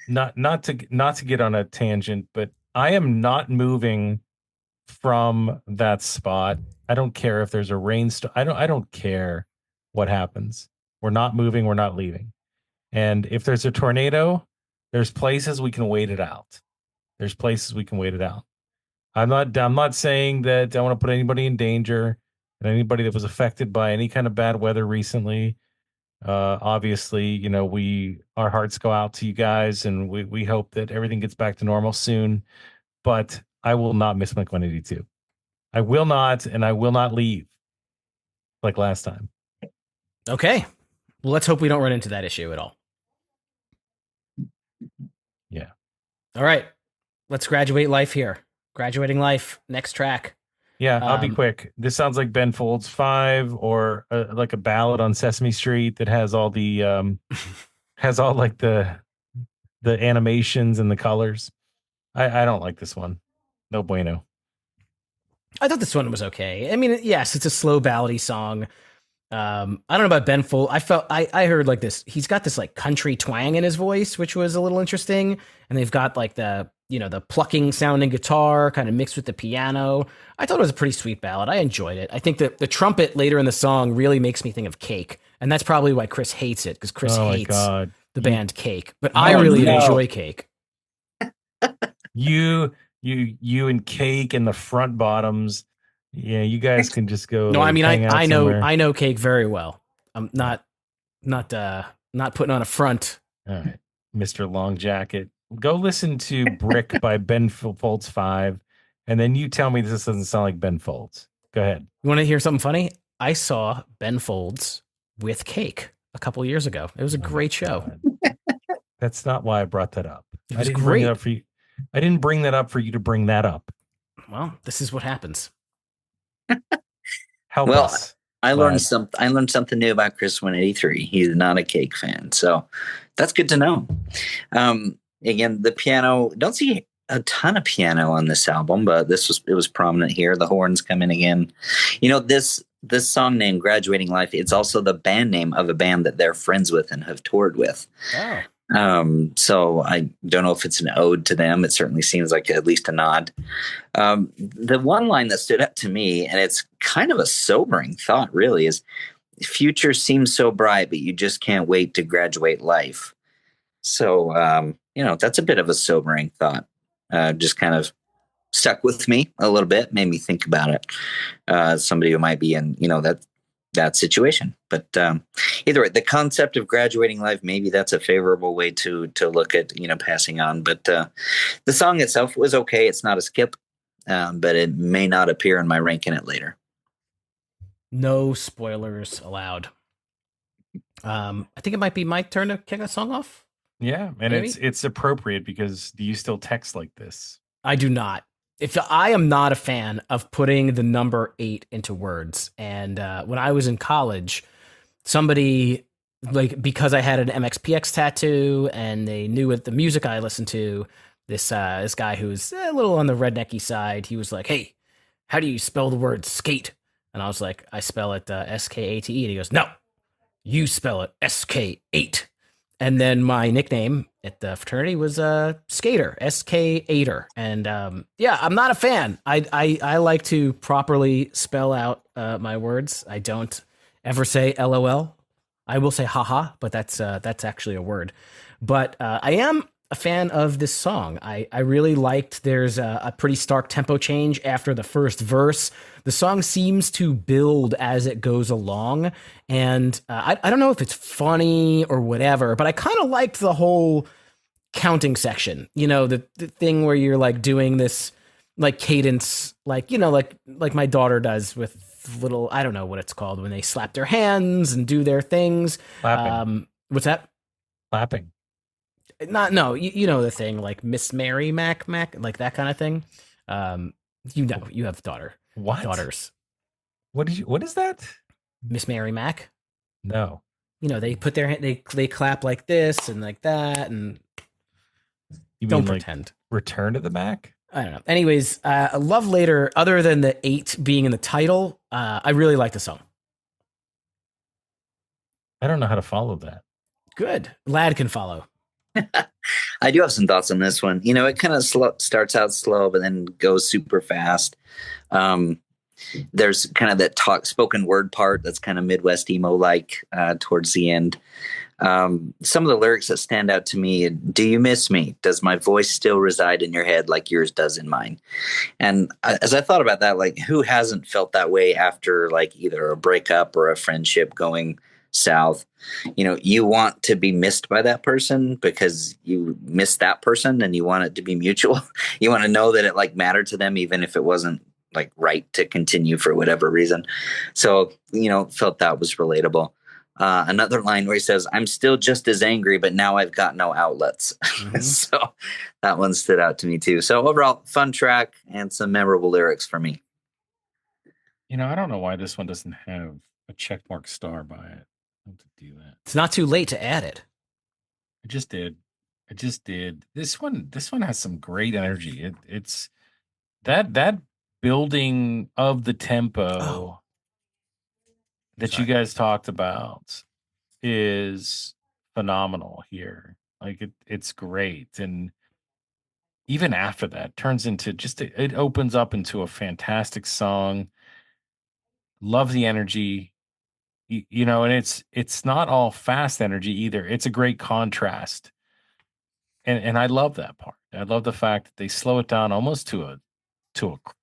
Not to get on a tangent, but I am not moving from that spot. I don't care if there's a rainstorm. I don't care what happens. We're not moving. We're not leaving. And if there's a tornado, there's places we can wait it out. There's places we can wait it out. I'm not saying that I want to put anybody in danger and anybody that was affected by any kind of bad weather recently. Obviously, you know, our hearts go out to you guys, and we hope that everything gets back to normal soon. But I will not miss Blink 182. I will not, and I will not leave like last time. Okay. Well, let's hope we don't run into that issue at all. Yeah. All right. Let's graduate life here. Graduating life. Next track. Yeah, I'll be Um, quick. This sounds like Ben Folds 5 or like a ballad on Sesame Street that has all the has all like the animations and the colors. I don't like this one. No bueno. I thought this one was okay. I mean, yes, it's a slow ballady song. I don't know about Ben Folds. I heard like this. He's got this like country twang in his voice, which was a little interesting. And they've got like the plucking sounding guitar kind of mixed with the piano. I thought it was a pretty sweet ballad. I enjoyed it. I think that the trumpet later in the song really makes me think of Cake. And that's probably why Chris hates it, because Chris Oh my hates god. the band Cake. But I really no. enjoy Cake. You and Cake and the front bottoms. Yeah, you guys can just go. No, I mean hang out I know somewhere. I know Cake very well. I'm not putting on a front. All right, Mr. Long Jacket. Go listen to Brick by Ben Folds 5, and then you tell me this doesn't sound like Ben Folds. Go ahead. You want to hear something funny? I saw Ben Folds with Cake a couple years ago. It was a Oh my great show. God. That's not why I brought that up. It I was didn't bring great. it up for you. I didn't bring that up for you to bring that up. Well, this is what happens. Help Well, us. I lad. learned something new about Chris 183. He's not a cake fan, so that's good to know. Again, the piano, don't see a ton of piano on this album, but it was prominent here. The horns come in again. This song named Graduating Life, it's also the band name of a band that they're friends with and have toured with. Oh. So I don't know if it's an ode to them. It certainly seems like at least a nod. The one line that stood out to me, and it's kind of a sobering thought, really, is future seems so bright, but you just can't wait to graduate life. So, that's a bit of a sobering thought. Just kind of stuck with me a little bit, made me think about it. Somebody who might be in, that situation. But either way, the concept of graduating life, maybe that's a favorable way to look at, passing on. But the song itself was okay. It's not a skip, but it may not appear in my ranking it later. No spoilers allowed. I think it might be my turn to kick a song off. Yeah, and Maybe? it's appropriate because do you still text like this? I do not. I am not a fan of putting the number 8 into words. And when I was in college, somebody, because I had an MXPX tattoo and they knew what the music I listened to, this guy who's a little on the rednecky side, he was like, "Hey, how do you spell the word skate?" And I was like, "I spell it SKATE." And he goes, "No, you spell it SK8." And then my nickname at the fraternity was Skater, SK8er. And I'm not a fan. I like to properly spell out my words. I don't ever say LOL. I will say haha, but that's actually a word. But I am a fan of this song. I really liked there's a pretty stark tempo change after the first verse. The song seems to build as it goes along. And I don't know if it's funny or whatever, but I kind of liked the whole counting section. The thing where you're like doing this like cadence, like my daughter does with little, I don't know what it's called when they slap their hands and do their things. Clapping. What's that? Clapping. You know the thing, like Miss Mary Mac, like that kind of thing. You have daughters. What is that? Miss Mary Mac. No. They put their hand, they clap like this and like that, and You don't mean pretend. like Return to the Mac? I don't know. Anyways, Love Later, other than the 8 being in the title, I really like the song. I don't know how to follow that. Good. Lad can follow. I do have some thoughts on this one. It kind of starts out slow, but then goes super fast. There's kind of that spoken word part that's kind of Midwest emo like towards the end. Some of the lyrics that stand out to me: "Do you miss me? Does my voice still reside in your head like yours does in mine?" And as I thought about that, like, who hasn't felt that way after like either a breakup or a friendship going south? You want to be missed by that person because you miss that person and you want it to be mutual. You want to know that it like mattered to them, even if it wasn't like right to continue for whatever reason. So, felt that was relatable. Another line where he says, "I'm still just as angry, but now I've got no outlets." Mhm. So that one stood out to me too. So overall, fun track and some memorable lyrics for me. I don't know why this one doesn't have a checkmark star by it. I have to do that. It's not too late to add it. I just did. This one has some great energy. It's that building of the tempo that Sorry. you guys talked about is phenomenal here. Like it's great. And even after that turns into it opens up into a fantastic song. Love the energy. And it's not all fast energy either. It's a great contrast. And I love that part. I love the fact that they slow it down almost to a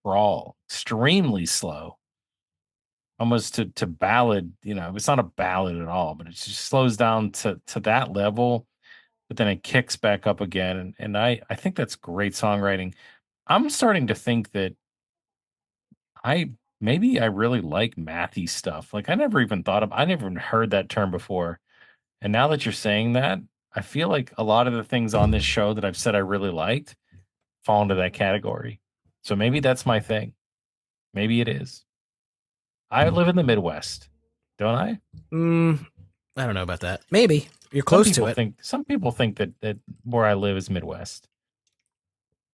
crawl, extremely slow, almost to ballad. It's not a ballad at all, but it just slows down to that level. But then it kicks back up again, and I think that's great songwriting. I'm starting to think that I really like mathy stuff. Like I never even heard that term before. And now that you're saying that, I feel like a lot of the things on this show that I've said I really liked fall into that category. So maybe that's my thing. Maybe it is. I live in the Midwest, don't I? I don't know about that. Maybe you're close to it. Some people think that where I live is Midwest.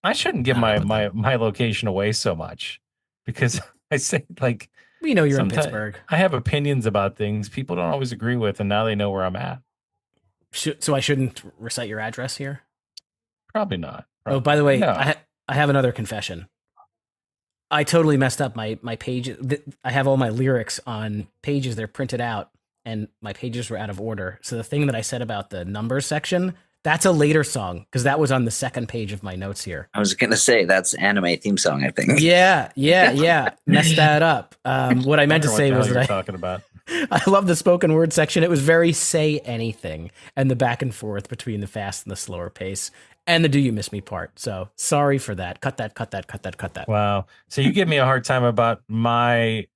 I shouldn't give I don't know about my location away so much because I say like We know you're in sometimes Pittsburgh. I have opinions about things people don't always agree with, and now they know where I'm at. So I shouldn't recite your address here? Probably not. Oh, by the way, No. I have another confession. I totally messed up my page. I have all my lyrics on pages. They're printed out, and my pages were out of order. So the thing that I said about the numbers section, that's a later song because that was on the second page of my notes here. I was going to say that's anime theme song, I think. Yeah. Messed that up. What I meant to say was that talking about. I love the spoken word section. It was very say anything and the back and forth between the fast and the slower pace and the do you miss me part. So sorry for that. Cut that. Wow. So you give me a hard time about the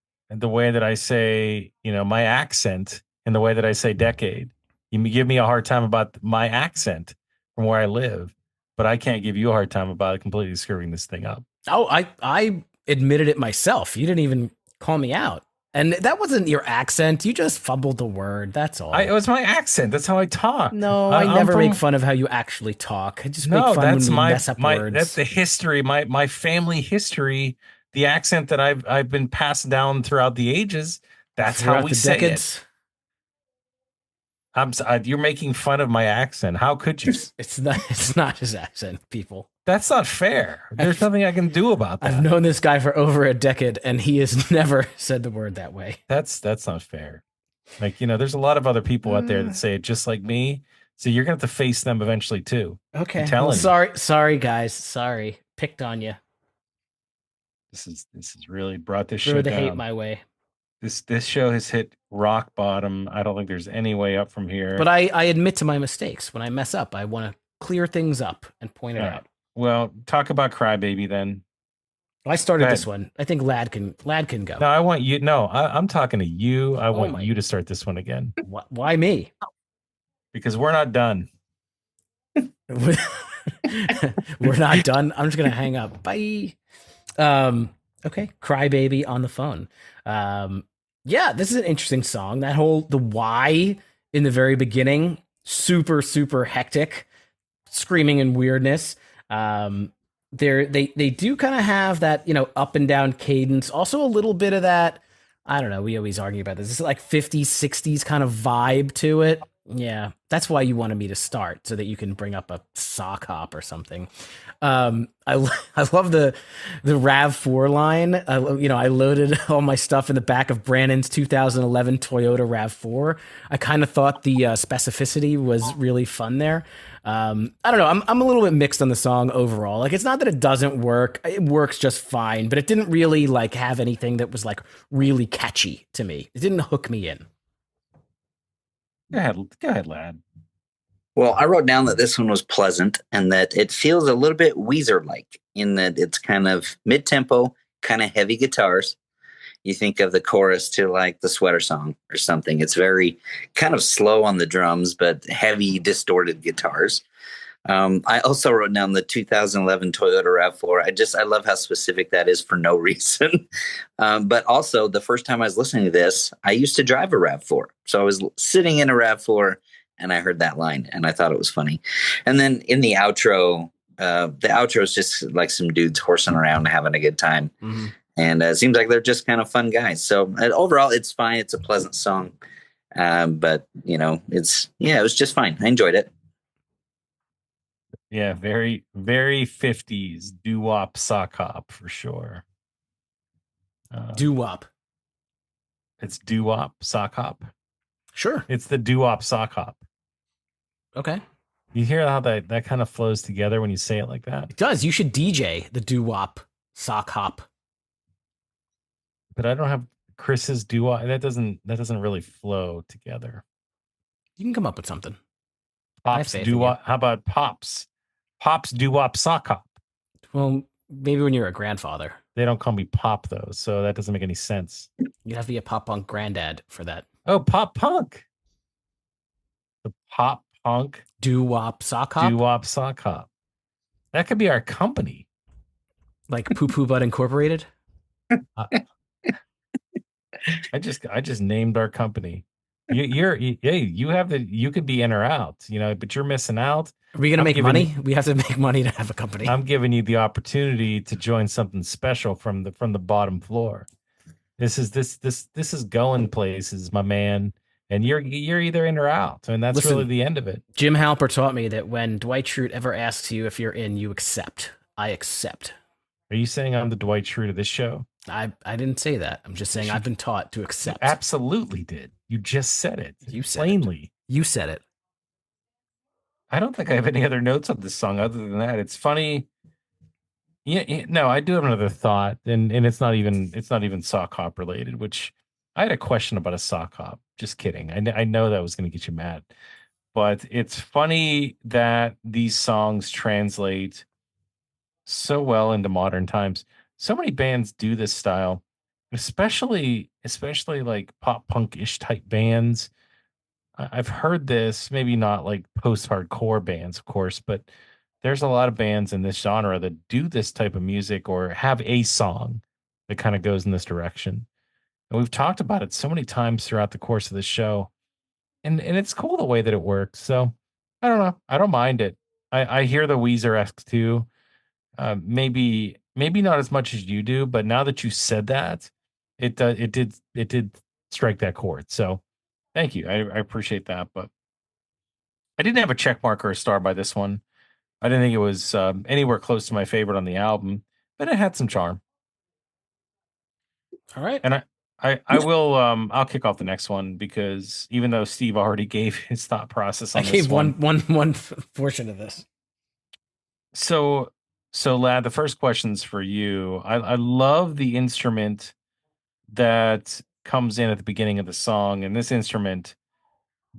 way that I say, my accent and the way that I say decade. You give me a hard time about my accent from where I live, but I can't give you a hard time about completely screwing this thing up. Oh, I admitted it myself. You didn't even call me out. And that wasn't your accent. You just fumbled the word. That's all. It was my accent. That's how I talk. No, I never make fun of how you actually talk. I just make fun when you mess up words. That's the history, my family history, the accent that I've been passed down throughout the ages. That's how we say it. You're making fun of my accent. How could you? It's not his accent, people. That's not fair. There's nothing I can do about that. I've known this guy for over a decade, and he has never said the word that way. That's not fair. Like, there's a lot of other people out there that say it just like me. So you're going to have to face them eventually too. Okay. Well, sorry, guys. Sorry. Picked on you. This has really brought this show down. The hate my way. This show has hit rock bottom. I don't think there's any way up from here. But I admit to my mistakes. When I mess up, I want to clear things up and point it out. Well, talk about Crybaby then. I started this one. I think Lad can go. No, I want you. No, I'm talking to you. I want you to start this one again. Why me? Because we're not done. We're not done. I'm just gonna hang up. Bye. Okay, Crybaby on the phone. Yeah, this is an interesting song. The why in the very beginning, super, super hectic, screaming and weirdness. They do kind of have that, up and down cadence. Also a little bit of that, I don't know, we always argue about this. It's like 50s, 60s kind of vibe to it. Yeah, that's why you wanted me to start, so that you can bring up a sock hop or something. I love the RAV4 line. I loaded all my stuff in the back of Brandon's 2011 Toyota RAV4. I kind of thought the specificity was really fun there. I don't know. I'm a little bit mixed on the song overall. Like, it's not that it doesn't work. It works just fine, but it didn't really have anything that was really catchy to me. It didn't hook me in. Go ahead, Lad. Well, I wrote down that this one was pleasant and that it feels a little bit Weezer-like in that it's kind of mid-tempo, kind of heavy guitars. You think of the chorus to the Sweater Song or something. It's very kind of slow on the drums, but heavy, distorted guitars. I also wrote down the 2011 Toyota RAV4. I love how specific that is for no reason. But also, the first time I was listening to this, I used to drive a RAV4. So I was sitting in a RAV4 and I heard that line and I thought it was funny. And then in the outro is just like some dudes horsing around having a good time. Mm-hmm. And it seems like they're just kind of fun guys. So overall, it's fine. It's a pleasant song. But, it was just fine. I enjoyed it. Yeah, very, very 50s doo-wop sock hop for sure. Doo-wop. It's doo-wop sock hop. Sure. It's the doo-wop sock hop. Okay. You hear how that kind of flows together when you say it like that? It does. You should DJ the doo-wop sock hop. But I don't have Chris's doo-wop. That doesn't really flow together. You can come up with something. Pops doo-wop. How about Pops? Pop's doo-wop sock hop. Well, maybe when you're a grandfather. They don't call me Pop, though, so that doesn't make any sense. You'd have to be a pop punk granddad for that. Oh, Pop Punk. The Pop Punk doo-wop sock hop? Doo-wop sock hop. That could be our company. Like Poo Poo Butt Incorporated? I just named our company. Hey, you could be in or out, but you're missing out. Are we gonna I'm make giving money? We have to make money to have a company. I'm giving you the opportunity to join something special from the bottom floor. This is going places, my man. And you're either in or out. And that's Listen, really the end of it. Jim Halper taught me that when Dwight Schrute ever asks you if you're in, you accept. I accept. Are you saying I'm the Dwight Schrute of this show? I didn't say that. I'm just saying I've been taught to accept. You absolutely did. You just said it. You said plainly. It. You said it. I don't think I have any other notes on this song other than that. It's funny. Yeah, no, I do have another thought, and it's not even sock hop related. Which I had a question about a sock hop. Just kidding. I know that was going to get you mad, but it's funny that these songs translate so well into modern times. So many bands do this style, especially like pop punk-ish type bands. I've heard this, maybe not like post-hardcore bands, of course, but there's a lot of bands in this genre that do this type of music or have a song that kind of goes in this direction. And we've talked about it so many times throughout the course of the show. And it's cool the way that it works. So I don't know. I don't mind it. I hear the Weezer-esque too. Maybe not as much as you do, but now that you said that, it did strike that chord. So thank you. I appreciate that. But I didn't have a check mark or a star by this one. I didn't think it was anywhere close to my favorite on the album, but it had some charm. All right. And I will I'll kick off the next one because even though Steve already gave his thought process on I this gave one one portion of this. So Lad, the first question's for you. I love the instrument that comes in at the beginning of the song, and this instrument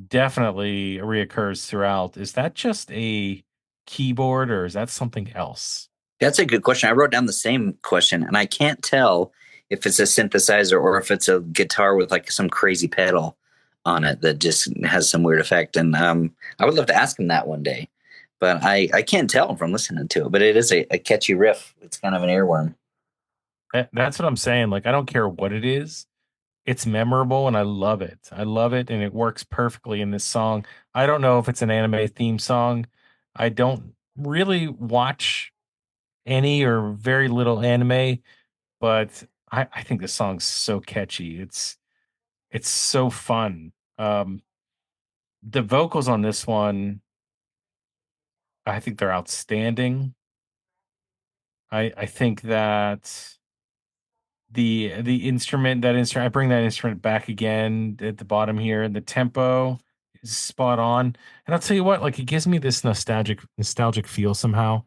definitely reoccurs throughout. Is that just a keyboard or is that something else? That's a good question. I wrote down the same question, and I can't tell if it's a synthesizer or if it's a guitar with like some crazy pedal on it that just has some weird effect. And I would love to ask him that one day, but I can't tell from listening to it. But it is a catchy riff. It's kind of an earworm. That's what I'm saying. Like, I don't care what it is. It's memorable and I love it. I love it and it works perfectly in this song. I don't know if it's an anime theme song. I don't really watch any or very little anime, but I think the song's so catchy. It's so fun. The vocals on this one, I think they're outstanding. I think that the instrument I bring that instrument back again at the bottom here, and the tempo is spot on. And I'll tell you what, like it gives me this nostalgic feel somehow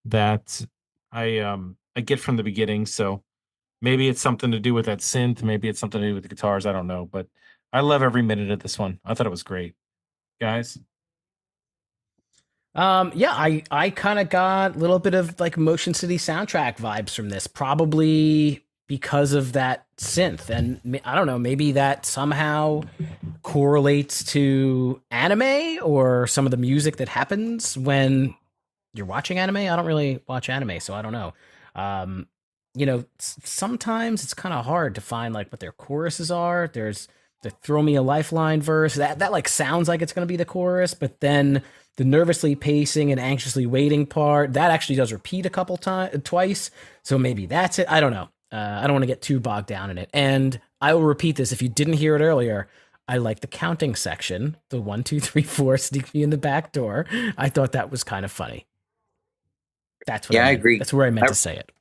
that I get from the beginning. So maybe it's something to do with that synth, maybe it's something to do with the guitars, I don't know, but I love every minute of this one. I thought it was great. Guys, Yeah, I kind of got a little bit of like Motion City soundtrack vibes from this, probably because of that synth. And I don't know, maybe that somehow correlates to anime or some of the music that happens when you're watching anime. I don't really watch anime, so I don't know. Sometimes it's kind of hard to find like what their choruses are. There's the "Throw Me a Lifeline" verse that like sounds like it's going to be the chorus, but then the nervously pacing and anxiously waiting part that actually does repeat a couple times, twice. So maybe that's it. I don't know. I don't want to get too bogged down in it. And I will repeat this if you didn't hear it earlier. I like the counting section, the 1, 2, 3, 4, sneak me in the back door. I thought that was kind of funny. That's what I agree. That's where I meant to say it.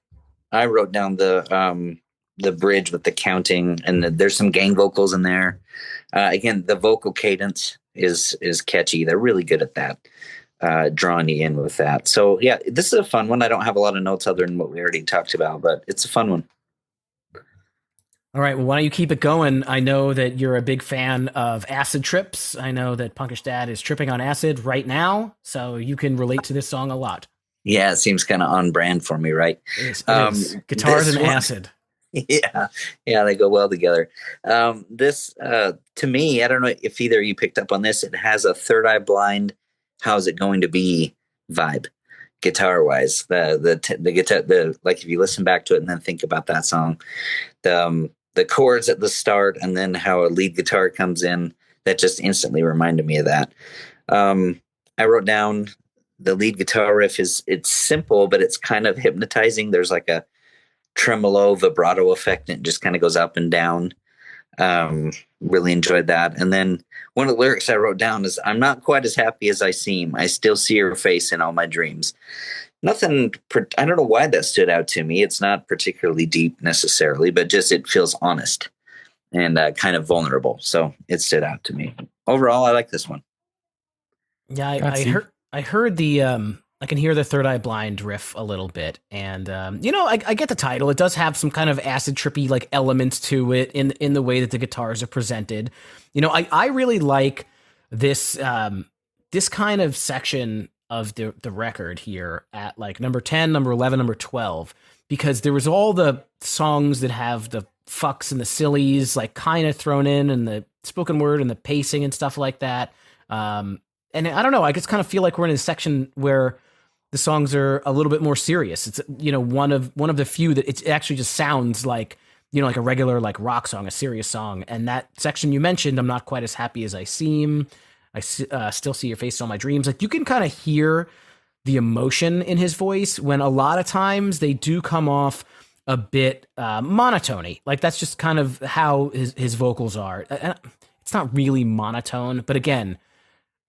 I wrote down the bridge with the counting, and there's some gang vocals in there. Again, the vocal cadence is catchy. They're really good at that, drawing you in with that. So yeah, this is a fun one. I don't have a lot of notes other than what we already talked about, but it's a fun one. All right. Well, why don't you keep it going? I know that you're a big fan of acid trips. I know that PunkishDad is tripping on acid right now, so you can relate to this song a lot. Yeah, it seems kind of on brand for me, right? It is. Guitars and acid. Yeah, they go well together. This, to me, I don't know if either of you picked up on this. It has a Third Eye Blind, "How's It Going to Be" vibe, guitar wise. The guitar, like if you listen back to it and then think about that song, the chords at the start and then how a lead guitar comes in, that just instantly reminded me of that. I wrote down the lead guitar riff it's simple, but it's kind of hypnotizing. There's like a tremolo vibrato effect, and it just kind of goes up and down. Really enjoyed that. And then one of the lyrics I wrote down is, "I'm not quite as happy as I seem. I still see your face in all my dreams." Nothing, I don't know why that stood out to me. It's not particularly deep necessarily, but just it feels honest and kind of vulnerable. So it stood out to me. Overall, I like this one. Yeah, I heard the I can hear the Third Eye Blind riff a little bit, and I get the title. It does have some kind of acid trippy like elements to it in the way that the guitars are presented. I really like this this kind of section of the record here at like number 10, number 11, number 12, because there was all the songs that have the fucks and the sillies like kind of thrown in, and the spoken word and the pacing and stuff like that. And I don't know, I just kind of feel like we're in a section where the songs are a little bit more serious. It's one of the few that it actually just sounds like like a regular like rock song, a serious song. And that section you mentioned, "I'm not quite as happy as I seem. I still see your face in all my dreams." Like you can kind of hear the emotion in his voice when a lot of times they do come off a bit monotony. Like that's just kind of how his vocals are. And it's not really monotone, but again,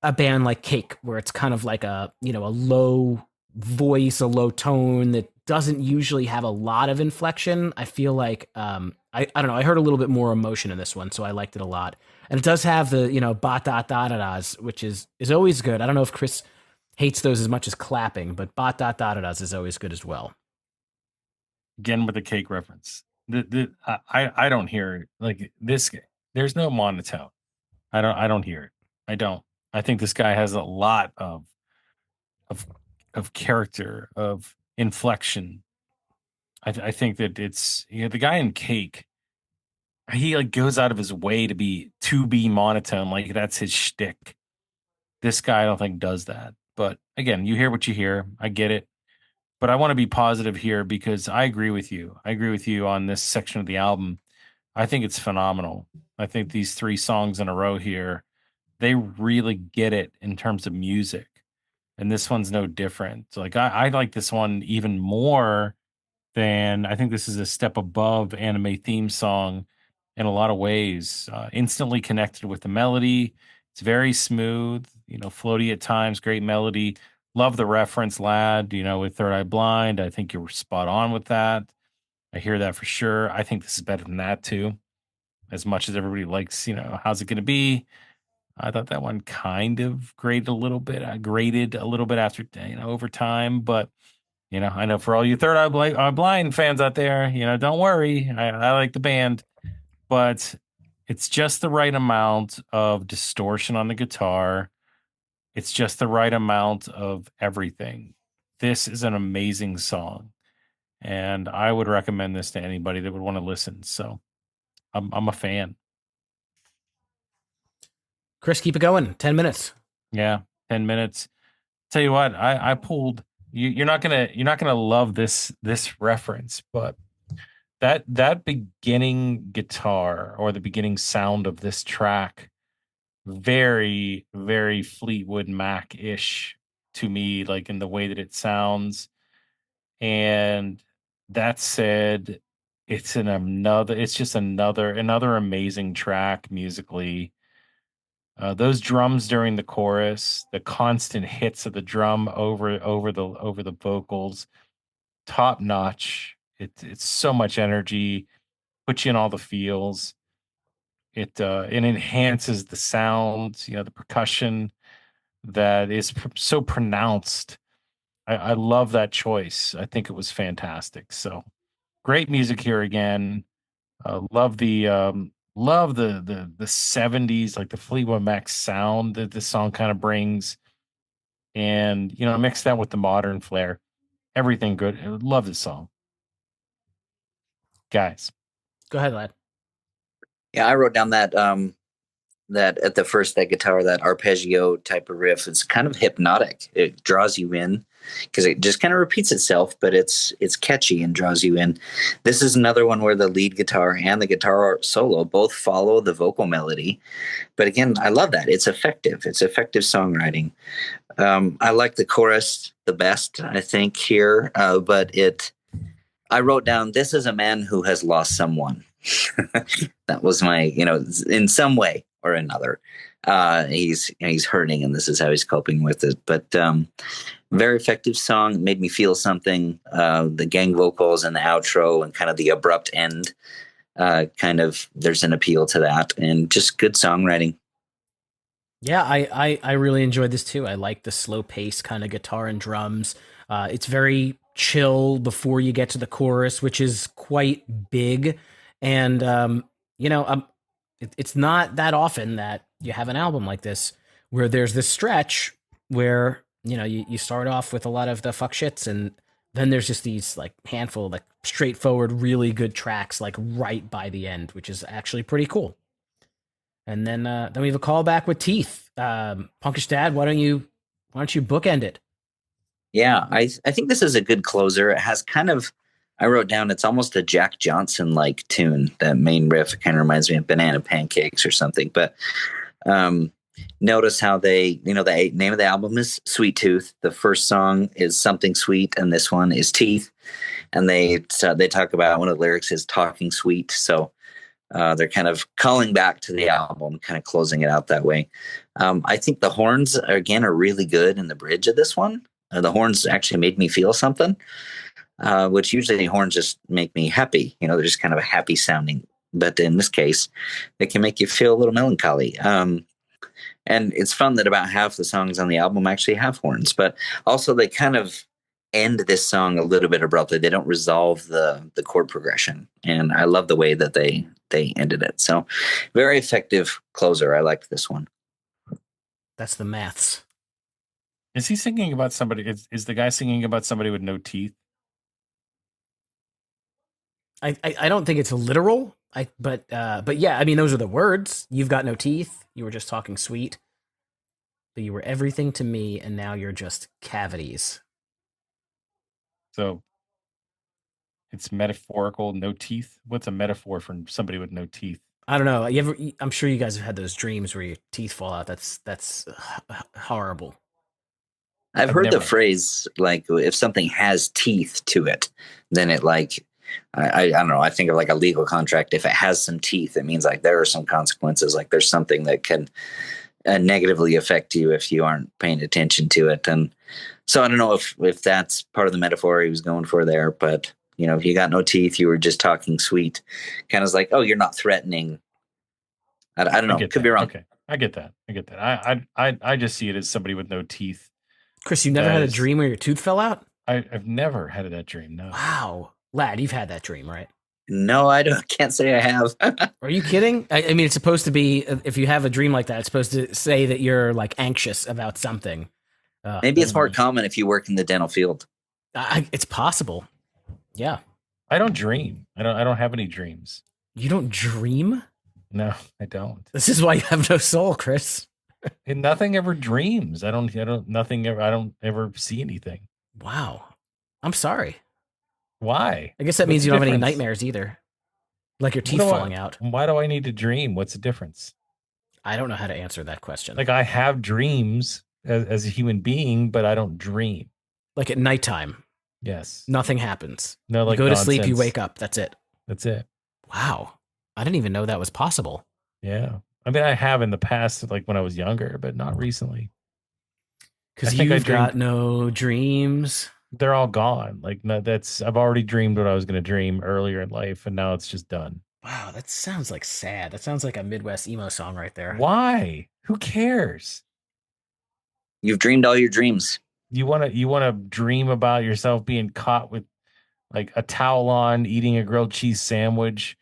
a band like Cake, where it's kind of like a a low voice, a low tone that doesn't usually have a lot of inflection. I feel like I don't know. I heard a little bit more emotion in this one, so I liked it a lot. And it does have the ba da da da da's, which is always good. I don't know if Chris hates those as much as clapping, but ba da da da da's is always good as well. Again with the Cake reference. I don't hear like this. There's no monotone. I don't hear it. I don't. I think this guy has a lot of character, of inflection. I think that it's the guy in Cake. He like goes out of his way to be monotone, like that's his shtick. This guy I don't think does that. But again, you hear what you hear. I get it. But I want to be positive here because I agree with you. I agree with you on this section of the album. I think it's phenomenal. I think these 3 songs in a row here, they really get it in terms of music. And this one's no different. Like I like this one even more than I think this is a step above Anime Theme Song in a lot of ways. Instantly connected with the melody. It's very smooth, floaty at times, great melody. Love the reference, lad, with Third Eye Blind. I think you were spot on with that. I hear that for sure. I think this is better than that too. As much as everybody likes, how's it going to be? I thought that one kind of graded a little bit. I graded a little bit after, over time. But, I know for all you Third Eye Blind fans out there, don't worry. I like the band. But it's just the right amount of distortion on the guitar. It's just the right amount of everything. This is an amazing song. And I would recommend this to anybody that would want to listen. So I'm a fan. Chris, keep it going. 10 minutes. Yeah, 10 minutes. Tell you what, I pulled you're not gonna love this reference, but that beginning guitar or the beginning sound of this track, very, very Fleetwood Mac-ish to me, like in the way that it sounds. And that said, it's just another amazing track musically. Those drums during the chorus, the constant hits of the drum over the vocals, top notch. It's so much energy, puts you in all the feels. It enhances the sound, the percussion that is so pronounced. I love that choice. I think it was fantastic. So great music here again. Love the 70s, like the Fleetwood Mac sound that this song kind of brings, and mix that with the modern flair. Everything good. I love this song, guys. Go ahead, lad. Yeah, I wrote down that that at the first, that guitar, that arpeggio type of riff, it's kind of hypnotic. It draws you in because it just kind of repeats itself, but it's catchy and draws you in. This is another one where the lead guitar and the guitar solo both follow the vocal melody. But again, I love that. It's effective. It's effective songwriting. I like the chorus the best, I think, here. But I wrote down, this is a man who has lost someone. That was my, in some way or another. He's hurting, and this is how he's coping with it. But very effective song. Made me feel something. The gang vocals and the outro and kind of the abrupt end. There's an appeal to that, and just good songwriting. Yeah, I really enjoyed this too. I like the slow pace kind of guitar and drums. It's very chill before you get to the chorus, which is quite big. And, it's not that often that you have an album like this where there's this stretch where, you start off with a lot of the fuck shits, and then there's just these like handful of like straightforward, really good tracks, like right by the end, which is actually pretty cool. And then we have a callback with Teeth. PunkishDad, why don't you bookend it? Yeah, I think this is a good closer. It has kind of, I wrote down, it's almost a Jack Johnson like tune. That main riff kind of reminds me of Banana Pancakes or something. But notice how the name of the album is Sweet Tooth. The first song is Something Sweet, and this one is Teeth. And they talk about, one of the lyrics is talking sweet. So they're kind of calling back to the album, kind of closing it out that way. I think the horns, again, are really good in the bridge of this one. The horns actually made me feel something, which usually horns just make me happy. They're just kind of a happy sounding. But in this case, they can make you feel a little melancholy. And it's fun that about half the songs on the album actually have horns. But also they kind of end this song a little bit abruptly. They don't resolve the chord progression. And I love the way that they ended it. So very effective closer. I liked this one. That's the maths. Is he singing about somebody? Is the guy singing about somebody with no teeth? I don't think it's literal. But yeah, I mean, those are the words. You've got no teeth. You were just talking sweet. But you were everything to me, and now you're just cavities. So it's metaphorical, no teeth. What's a metaphor for somebody with no teeth? I don't know. I'm sure you guys have had those dreams where your teeth fall out. That's horrible. I've heard the phrase, like, if something has teeth to it, then it like, I don't know. I think of like a legal contract. If it has some teeth, it means like there are some consequences. Like there's something that can negatively affect you if you aren't paying attention to it. And so I don't know if that's part of the metaphor he was going for there. But if you got no teeth, you were just talking sweet. Kind of like, oh, you're not threatening. I don't know. Could be wrong. Okay, I get that. I just see it as somebody with no teeth. Chris, you never had a dream where your tooth fell out? I've never had that dream. No. Wow. Lad, you've had that dream, right? No, can't say I have. Are you kidding? I mean, it's supposed to be, if you have a dream like that, it's supposed to say that you're like anxious about something. Maybe it's more common if you work in the dental field. It's possible. Yeah. I don't dream. I don't have any dreams. You don't dream? No, I don't. This is why you have no soul, Chris. And nothing ever dreams. I don't ever see anything. Wow. I'm sorry. Why? I guess that means you don't have any nightmares either. Like your teeth falling out. Why do I need to dream? What's the difference? I don't know how to answer that question. Like I have dreams as a human being, but I don't dream. Like at nighttime. Yes. Nothing happens. No, like you go nonsense. to sleep, you wake up. That's it. That's it. Wow. I didn't even know that was possible. Yeah. I mean, I have in the past, like when I was younger, but not recently. Because you've got no dreams. They're all gone. Like I've already dreamed what I was going to dream earlier in life, and now it's just done. Wow, that sounds like sad. That sounds like a Midwest emo song right there. Why? Who cares? You've dreamed all your dreams. You want to dream about yourself being caught with like a towel on, eating a grilled cheese sandwich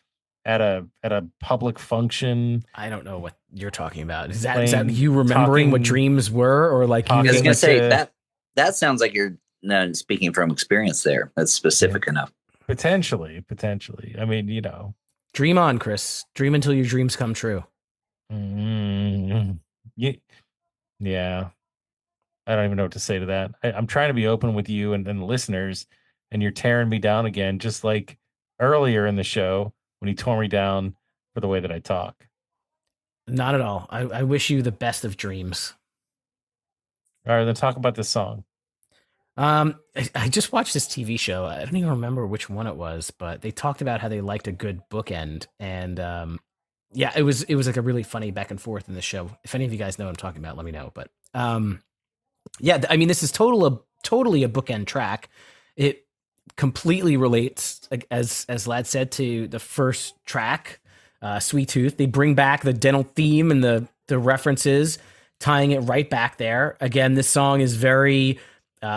at a public function. I don't know what you're talking about. Is that you remembering what dreams were, or like I was going to say that sounds like you're speaking from experience there. That's specific enough. Potentially. I mean, dream on, Chris. Dream until your dreams come true. Mm, yeah. I don't even know what to say to that. I'm trying to be open with you and the listeners, and you're tearing me down again, just like earlier in the show when you tore me down for the way that I talk. Not at all. I wish you the best of dreams. All right, then talk about this song. I just watched this TV show. I don't even remember which one it was, but they talked about how they liked a good bookend, and yeah, it was like a really funny back and forth in the show. If any of you guys know what I'm talking about, let me know. But yeah, I mean, this is totally a bookend track. It completely relates, like, as Lad said, to the first track, Sweet Tooth. They bring back the dental theme and the references, tying it right back there. Again, this song is very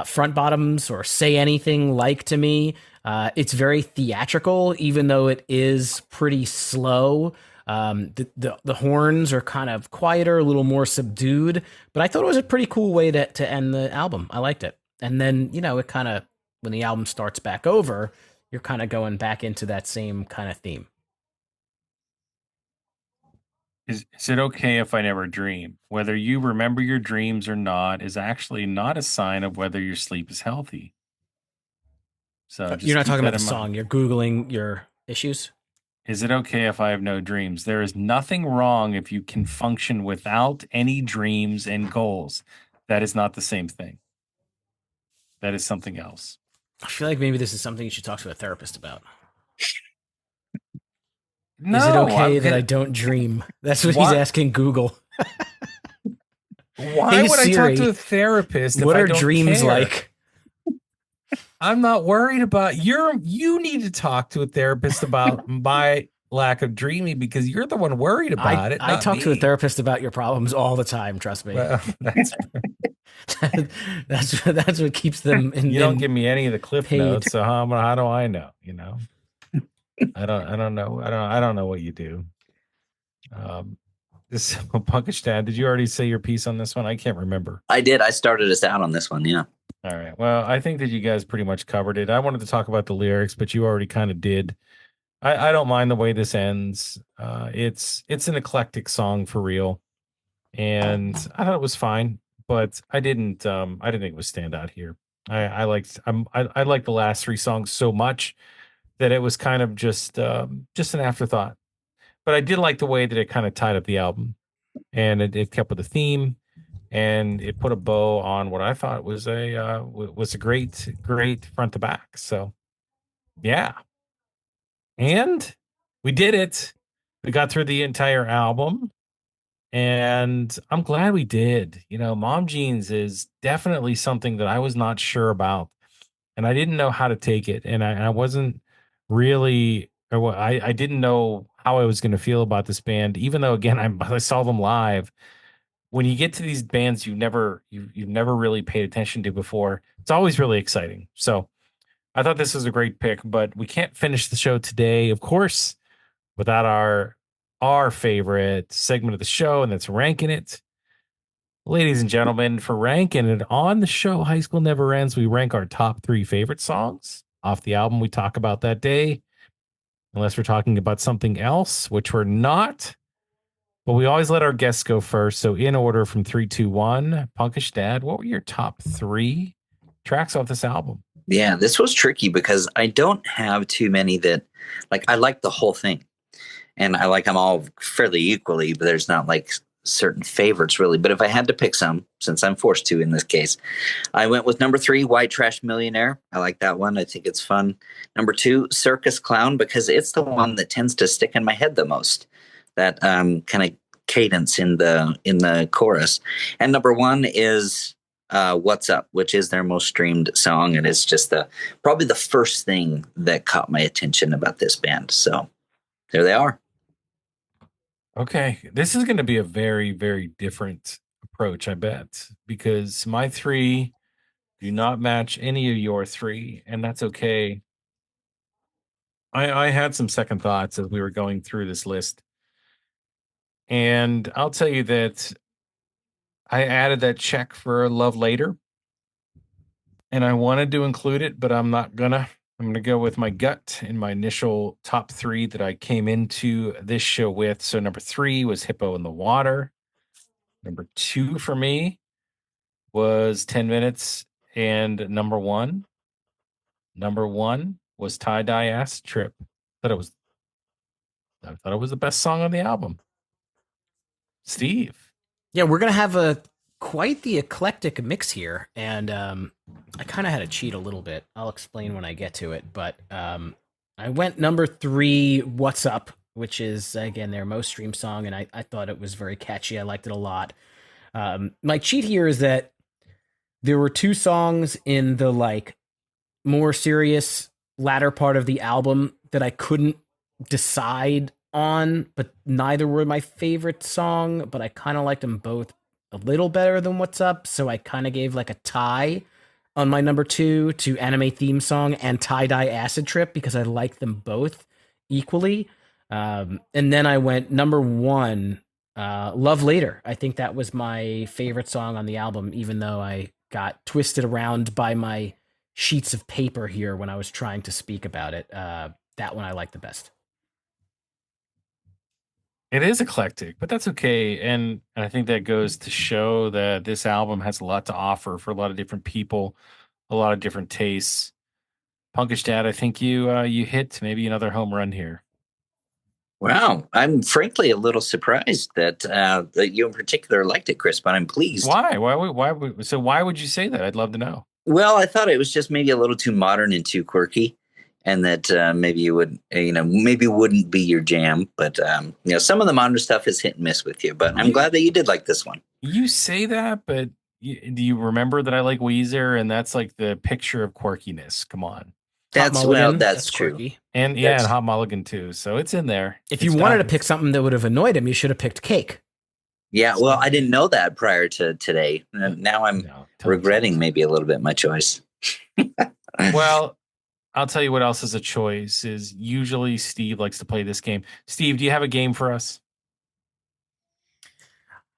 front bottoms or say anything like to me. It's very theatrical, even though it is pretty slow. The horns are kind of quieter, a little more subdued, but I thought it was a pretty cool way to end the album. I liked it. And then, it kind of, when the album starts back over, you're kind of going back into that same kind of theme. Is it okay if I never dream? Whether you remember your dreams or not is actually not a sign of whether your sleep is healthy. So You're not keep talking that about the in mind. song. You're Googling your issues. Is it okay if I have no dreams? There is nothing wrong if you can function without any dreams and goals. That is not the same thing. That is something else. I feel like maybe this is something you should talk to a therapist about. No, is it okay that I don't dream? That's what he's asking Google. Why Hey, would I Siri, talk to a therapist? What if are I don't dreams care? like? I'm not worried about you need to talk to a therapist about my lack of dreaming because you're the one worried about it. I not talk me. to a therapist about your problems all the time. Trust me. Well, that's what keeps them in. You don't give me any of the cliff paid. notes, so how do I know? I don't know. I don't know what you do. This PunkishDad, did you already say your piece on this one? I can't remember. I did. I started us out on this one. Yeah. All right. Well, I think that you guys pretty much covered it. I wanted to talk about the lyrics, but you already kind of did. I don't mind the way this ends. It's an eclectic song for real, and I thought it was fine, but I didn't think it was stand out here. I liked I liked the last three songs so much that it was kind of just an afterthought. But I did like the way that it kind of tied up the album, and it kept with the theme, and it put a bow on what I thought was a great front to back. So yeah, and we did it. We got through the entire album, and I'm glad we did. Mom Jeans is definitely something that I was not sure about, and I didn't know how to take it, and I wasn't really, or I didn't know how I was going to feel about this band, even though again I saw them live. When you get to these bands you've never really paid attention to before, it's always really exciting. So I thought this was a great pick, but we can't finish the show today, of course, without our favorite segment of the show, and that's ranking it. Ladies and gentlemen, for ranking it on the show, High School Never Ends, we rank our top 3 favorite songs off the album we talk about that day, unless we're talking about something else, which we're not. But we always let our guests go first. So in order from 3, 2, 1, PunkishDad, what were your top 3 tracks off this album? Yeah, this was tricky because I don't have too many that, like, I like the whole thing. And I like them all fairly equally, but there's not like certain favorites really. But if I had to pick some, since I'm forced to in this case, I went with number 3, White Trash Millionaire. I like that one. I think it's fun. Number 2, Circus Clown, because it's the one that tends to stick in my head the most. That kind of cadence in the chorus. And number 1 is What's Up, which is their most streamed song, and it's just probably the first thing that caught my attention about this band. So there they are. Okay, this is going to be a very, very different approach, I bet, because my 3 do not match any of your 3, and that's okay. I had some second thoughts as we were going through this list, and I'll tell you that I added that check for Love Later, and I wanted to include it, but I'm not gonna. I'm going to go with my gut in my initial top 3 that I came into this show with. So number 3 was Hippo in the Water. Number 2 for me was 10 Minutes. And number 1 was Tie Dye Acid Trip. I thought it was the best song on the album. Steve. Yeah, we're gonna have quite the eclectic mix here, and I kind of had to cheat a little bit. I'll explain when I get to it, but I went number 3, "What's Up," which is again their most streamed song, and I thought it was very catchy. I liked it a lot. My cheat here is that there were 2 songs in the like more serious latter part of the album that I couldn't decide on, but neither were my favorite song, but I kind of liked them both a little better than What's Up, so I kind of gave like a tie on my number 2 to Anime Theme Song and Tie Dye Acid Trip because I like them both equally. And then I went number 1, Love Later. I think that was my favorite song on the album, even though I got twisted around by my sheets of paper here when I was trying to speak about it. That one I like the best. It is eclectic, but that's okay. And I think that goes to show that this album has a lot to offer for a lot of different people, a lot of different tastes. Punkish Dad, I think you hit maybe another home run here. Wow, I'm frankly a little surprised that that you in particular liked it, Chris. But I'm pleased. Why? Why would you say that? I'd love to know. Well, I thought it was just maybe a little too modern and too quirky, and that maybe you would, maybe wouldn't be your jam. But some of the modern stuff is hit and miss with you. But I'm glad that you did like this one. You say that, but do you remember that I like Weezer, and that's like the picture of quirkiness? Come on. That's true. Quirky. And and Hot Mulligan too. So it's in there. If you wanted to pick something that would have annoyed him, you should have picked Cake. Yeah, well, I didn't know that prior to today. Now I'm regretting maybe a little bit my choice. Well, I'll tell you what else is a choice is usually Steve likes to play this game. Steve, do you have a game for us?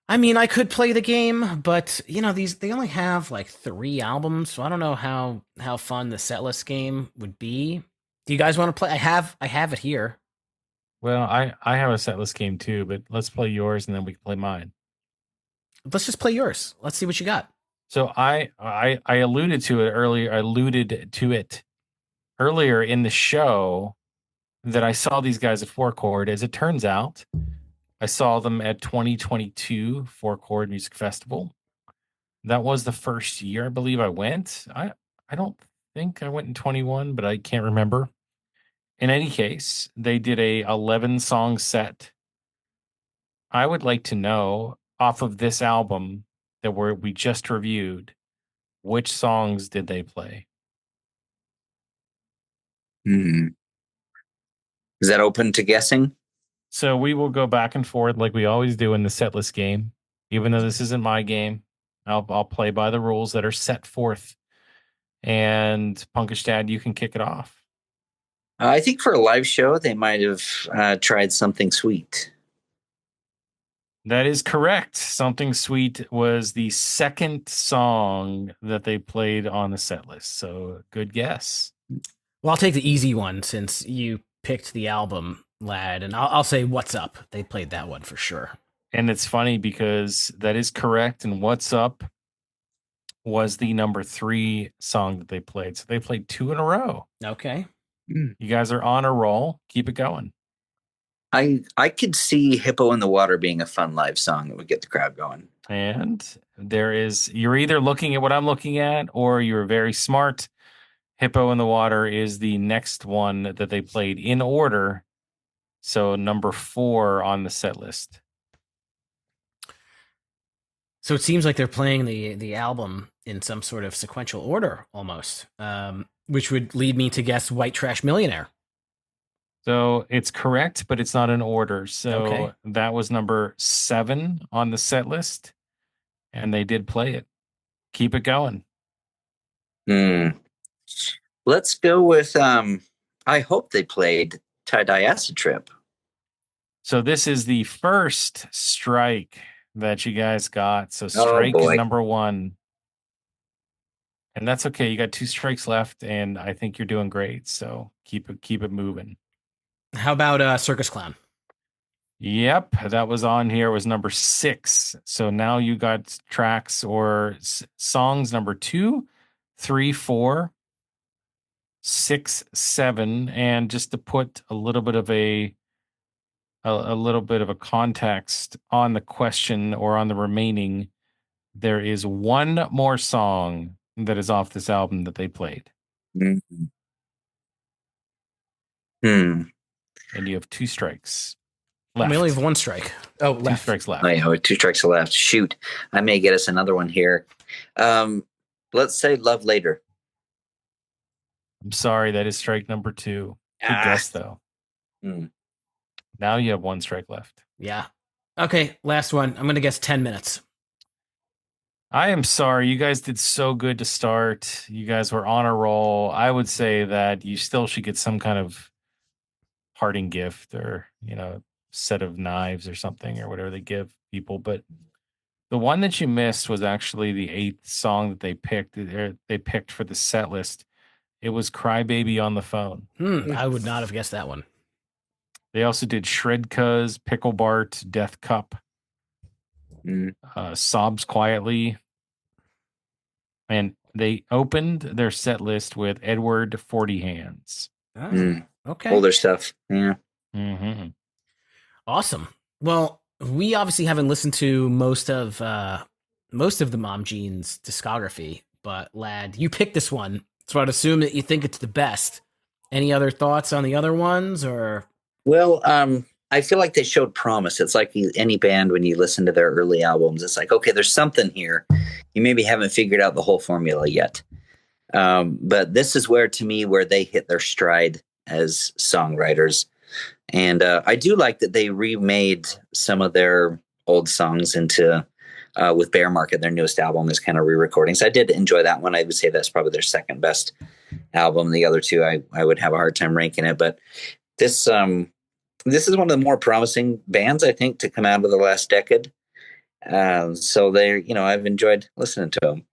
I mean, I could play the game, but they only have like 3 albums, so I don't know how fun the setlist game would be. Do you guys want to play? I have it here. Well, I have a setlist game too, but let's play yours and then we can play mine. Let's just play yours. Let's see what you got. So I alluded to it earlier. I alluded to it earlier in the show that I saw these guys at Four Chord. As it turns out, I saw them at 2022 Four Chord Music Festival. That was the first year I believe I went. I don't think I went in 21, but I can't remember. In any case, they did a 11-song set. I would like to know, off of this album that we just reviewed, which songs did they play? Is that open to guessing? So we will go back and forth like we always do in the setlist game. Even though this isn't my game, I'll play by the rules that are set forth. And Punkish Dad, you can kick it off. I think for a live show, they might have tried Something Sweet. That is correct. Something Sweet was the second song that they played on the set list. So good guess. Well, I'll take the easy one since you picked the album, lad, and I'll say What's Up. They played that one for sure. And it's funny because that is correct. And What's Up was the number 3 song that they played. So they played 2 in a row. Okay. You guys are on a roll. Keep it going. I could see Hippo in the Water being a fun live song that would get the crowd going. And you're either looking at what I'm looking at or you're very smart. Hippo in the Water is the next one that they played in order. So number 4 on the set list. So it seems like they're playing the album in some sort of sequential order almost, which would lead me to guess White Trash Millionaire. So it's correct, but it's not in order. So That was number 7 on the set list, and they did play it. Keep it going. Let's go with, I hope they played Tie-Dye Acid Trip. So this is the first strike that you guys got. So strike is number 1. And that's okay. You got 2 strikes left, and I think you're doing great. So keep it moving. How about Circus Clown? Yep, that was on here. It was number 6. So now you got tracks or songs number 2, 3, 4, 6, 7, and just to put a little bit of a little bit of a context on the question or on the remaining, there is one more song that is off this album that they played. Mm-hmm. Hmm. And you have 2 strikes left. We only have 1 strike. Oh, left. 2 strikes left. Oh, yeah, 2 strikes left. Shoot, I may get us another one here. Let's say Love Later. I'm sorry, that is strike number 2. Good guess, though. Hmm. Now you have 1 strike left. Yeah. Okay, last one. I'm going to guess 10 minutes. I am sorry. You guys did so good to start. You guys were on a roll. I would say that you still should get some kind of parting gift or, set of knives or something or whatever they give people. But the one that you missed was actually the 8th song that they picked for the set list. It was Cry Baby on the Phone. I would not have guessed that one. They also did Shred Cuz, Pickle Bart, Death Cup, Sobs Quietly. And they opened their set list with Edward 40 Hands. Okay. Older stuff. Yeah. Mm-hmm. Awesome. Well, we obviously haven't listened to most of the Mom Jeans discography, but Lad, you picked this one, so I'd assume that you think it's the best. Any other thoughts on the other ones, or? Well, I feel like they showed promise. It's like any band, when you listen to their early albums, it's like, okay, there's something here. You maybe haven't figured out the whole formula yet. But this is where they hit their stride as songwriters. And I do like that they remade some of their old songs into, with Bear Market, their newest album, is kind of re-recordings. I did enjoy that one. I would say that's probably their second best album. The other two, I would have a hard time ranking it. But this is one of the more promising bands, I think, to come out of the last decade. So I've enjoyed listening to them.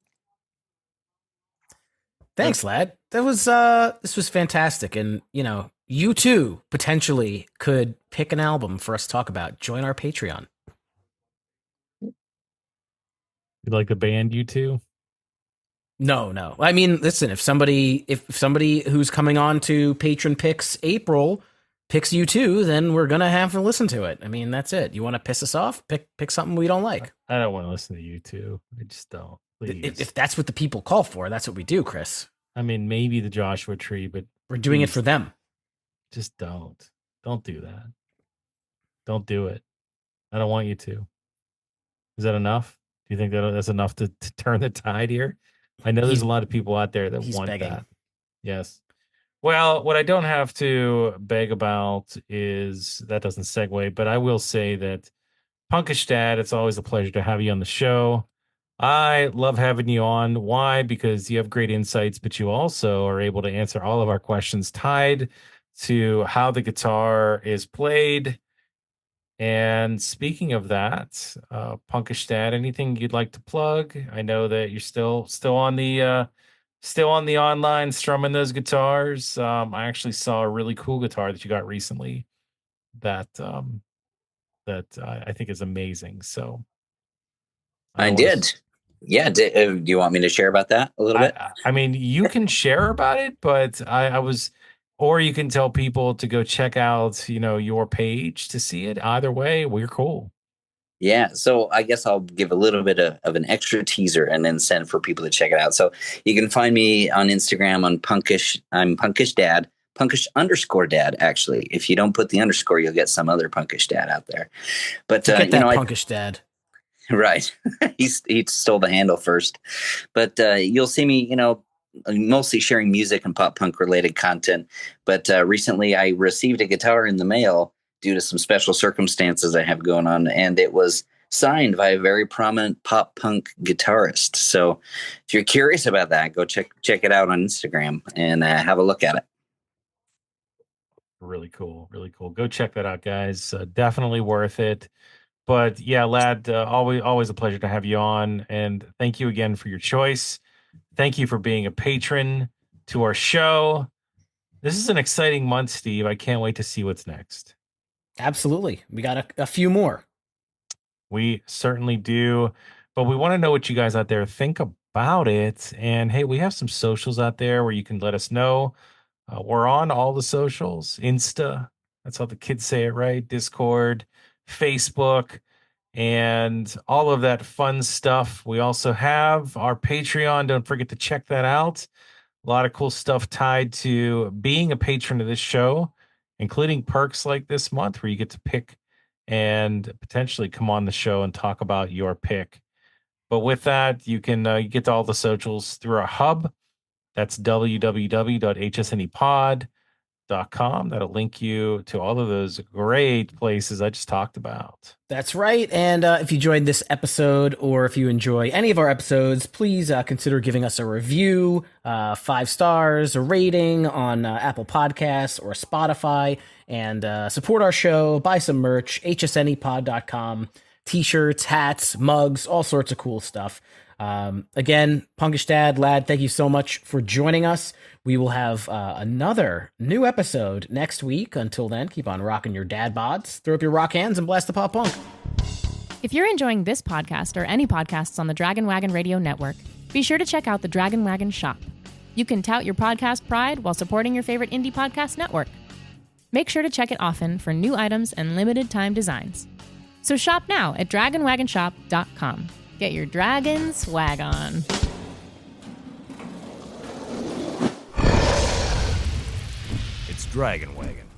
Thanks, Lad. That was this was fantastic, and you too potentially could pick an album for us to talk about. Join our Patreon. You like the band U2? No. I mean, listen, if somebody who's coming on to Patron Picks April picks U2, then we're gonna have to listen to it. I mean, that's it. You want to piss us off? Pick something we don't like. I don't want to listen to U2. I just don't. Please. If that's what the people call for, that's what we do, Chris. I mean, maybe the Joshua Tree, but we're doing it for them. Just don't do that. Don't do it. I don't want you to. Is that enough? Do you think that's enough to turn the tide here? I know there's a lot of people out there that want begging. That. Yes. Well, what I don't have to beg about is, that doesn't segue, but I will say that PunkishDad, it's always a pleasure to have you on the show. I love having you on. Why? Because you have great insights, but you also are able to answer all of our questions tied to how the guitar is played. And speaking of that, PunkishDad, anything you'd like to plug? I know that you're still on the online strumming those guitars. I actually saw a really cool guitar that you got recently that I think is amazing. So I did. Yeah. Do you want me to share about that a little bit? I mean, you can share about it, but or you can tell people to go check out, your page to see it. Either way, we're cool. Yeah. So I guess I'll give a little bit of an extra teaser and then send for people to check it out. So you can find me on Instagram on Punkish. I'm PunkishDad, Punkish_dad. Actually, if you don't put the underscore, you'll get some other PunkishDad out there. But get that PunkishDad. Right. He stole the handle first. But you'll see me, mostly sharing music and pop punk related content. But recently I received a guitar in the mail due to some special circumstances I have going on. And it was signed by a very prominent pop punk guitarist. So if you're curious about that, go check it out on Instagram and have a look at it. Really cool. Really cool. Go check that out, guys. Definitely worth it. But yeah, Lad, always a pleasure to have you on. And thank you again for your choice. Thank you for being a patron to our show. This is an exciting month, Steve. I can't wait to see what's next. Absolutely. We got a few more. We certainly do. But we want to know what you guys out there think about it. And hey, we have some socials out there where you can let us know. We're on all the socials, Insta. That's how the kids say it, right? Discord, Facebook, and all of that fun stuff. We also have our Patreon. Don't forget to check that out. A lot of cool stuff tied to being a patron of this show, including perks like this month where you get to pick and potentially come on the show and talk about your pick. But with that, you can get to all the socials through our hub. That's www.hsnepod.com. That'll link you to all of those great places I just talked about. That's right. And if you enjoyed this episode, or if you enjoy any of our episodes, please consider giving us a review, 5 stars, a rating on Apple Podcasts or Spotify, and support our show. Buy some merch, hsnepod.com, t-shirts, hats, mugs, all sorts of cool stuff. Again, PunkishDad, Lad, thank you so much for joining us. We will have another new episode next week. Until then, keep on rocking your dad bods, throw up your rock hands, and blast the pop punk. If you're enjoying this podcast or any podcasts on the Dragon Wagon Radio Network, be sure to check out the Dragon Wagon shop. You can tout your podcast pride while supporting your favorite indie podcast network. Make sure to check it often for new items and limited time designs. So shop now at dragonwagonshop.com. Get your dragon swag on. It's Dragon Wagon.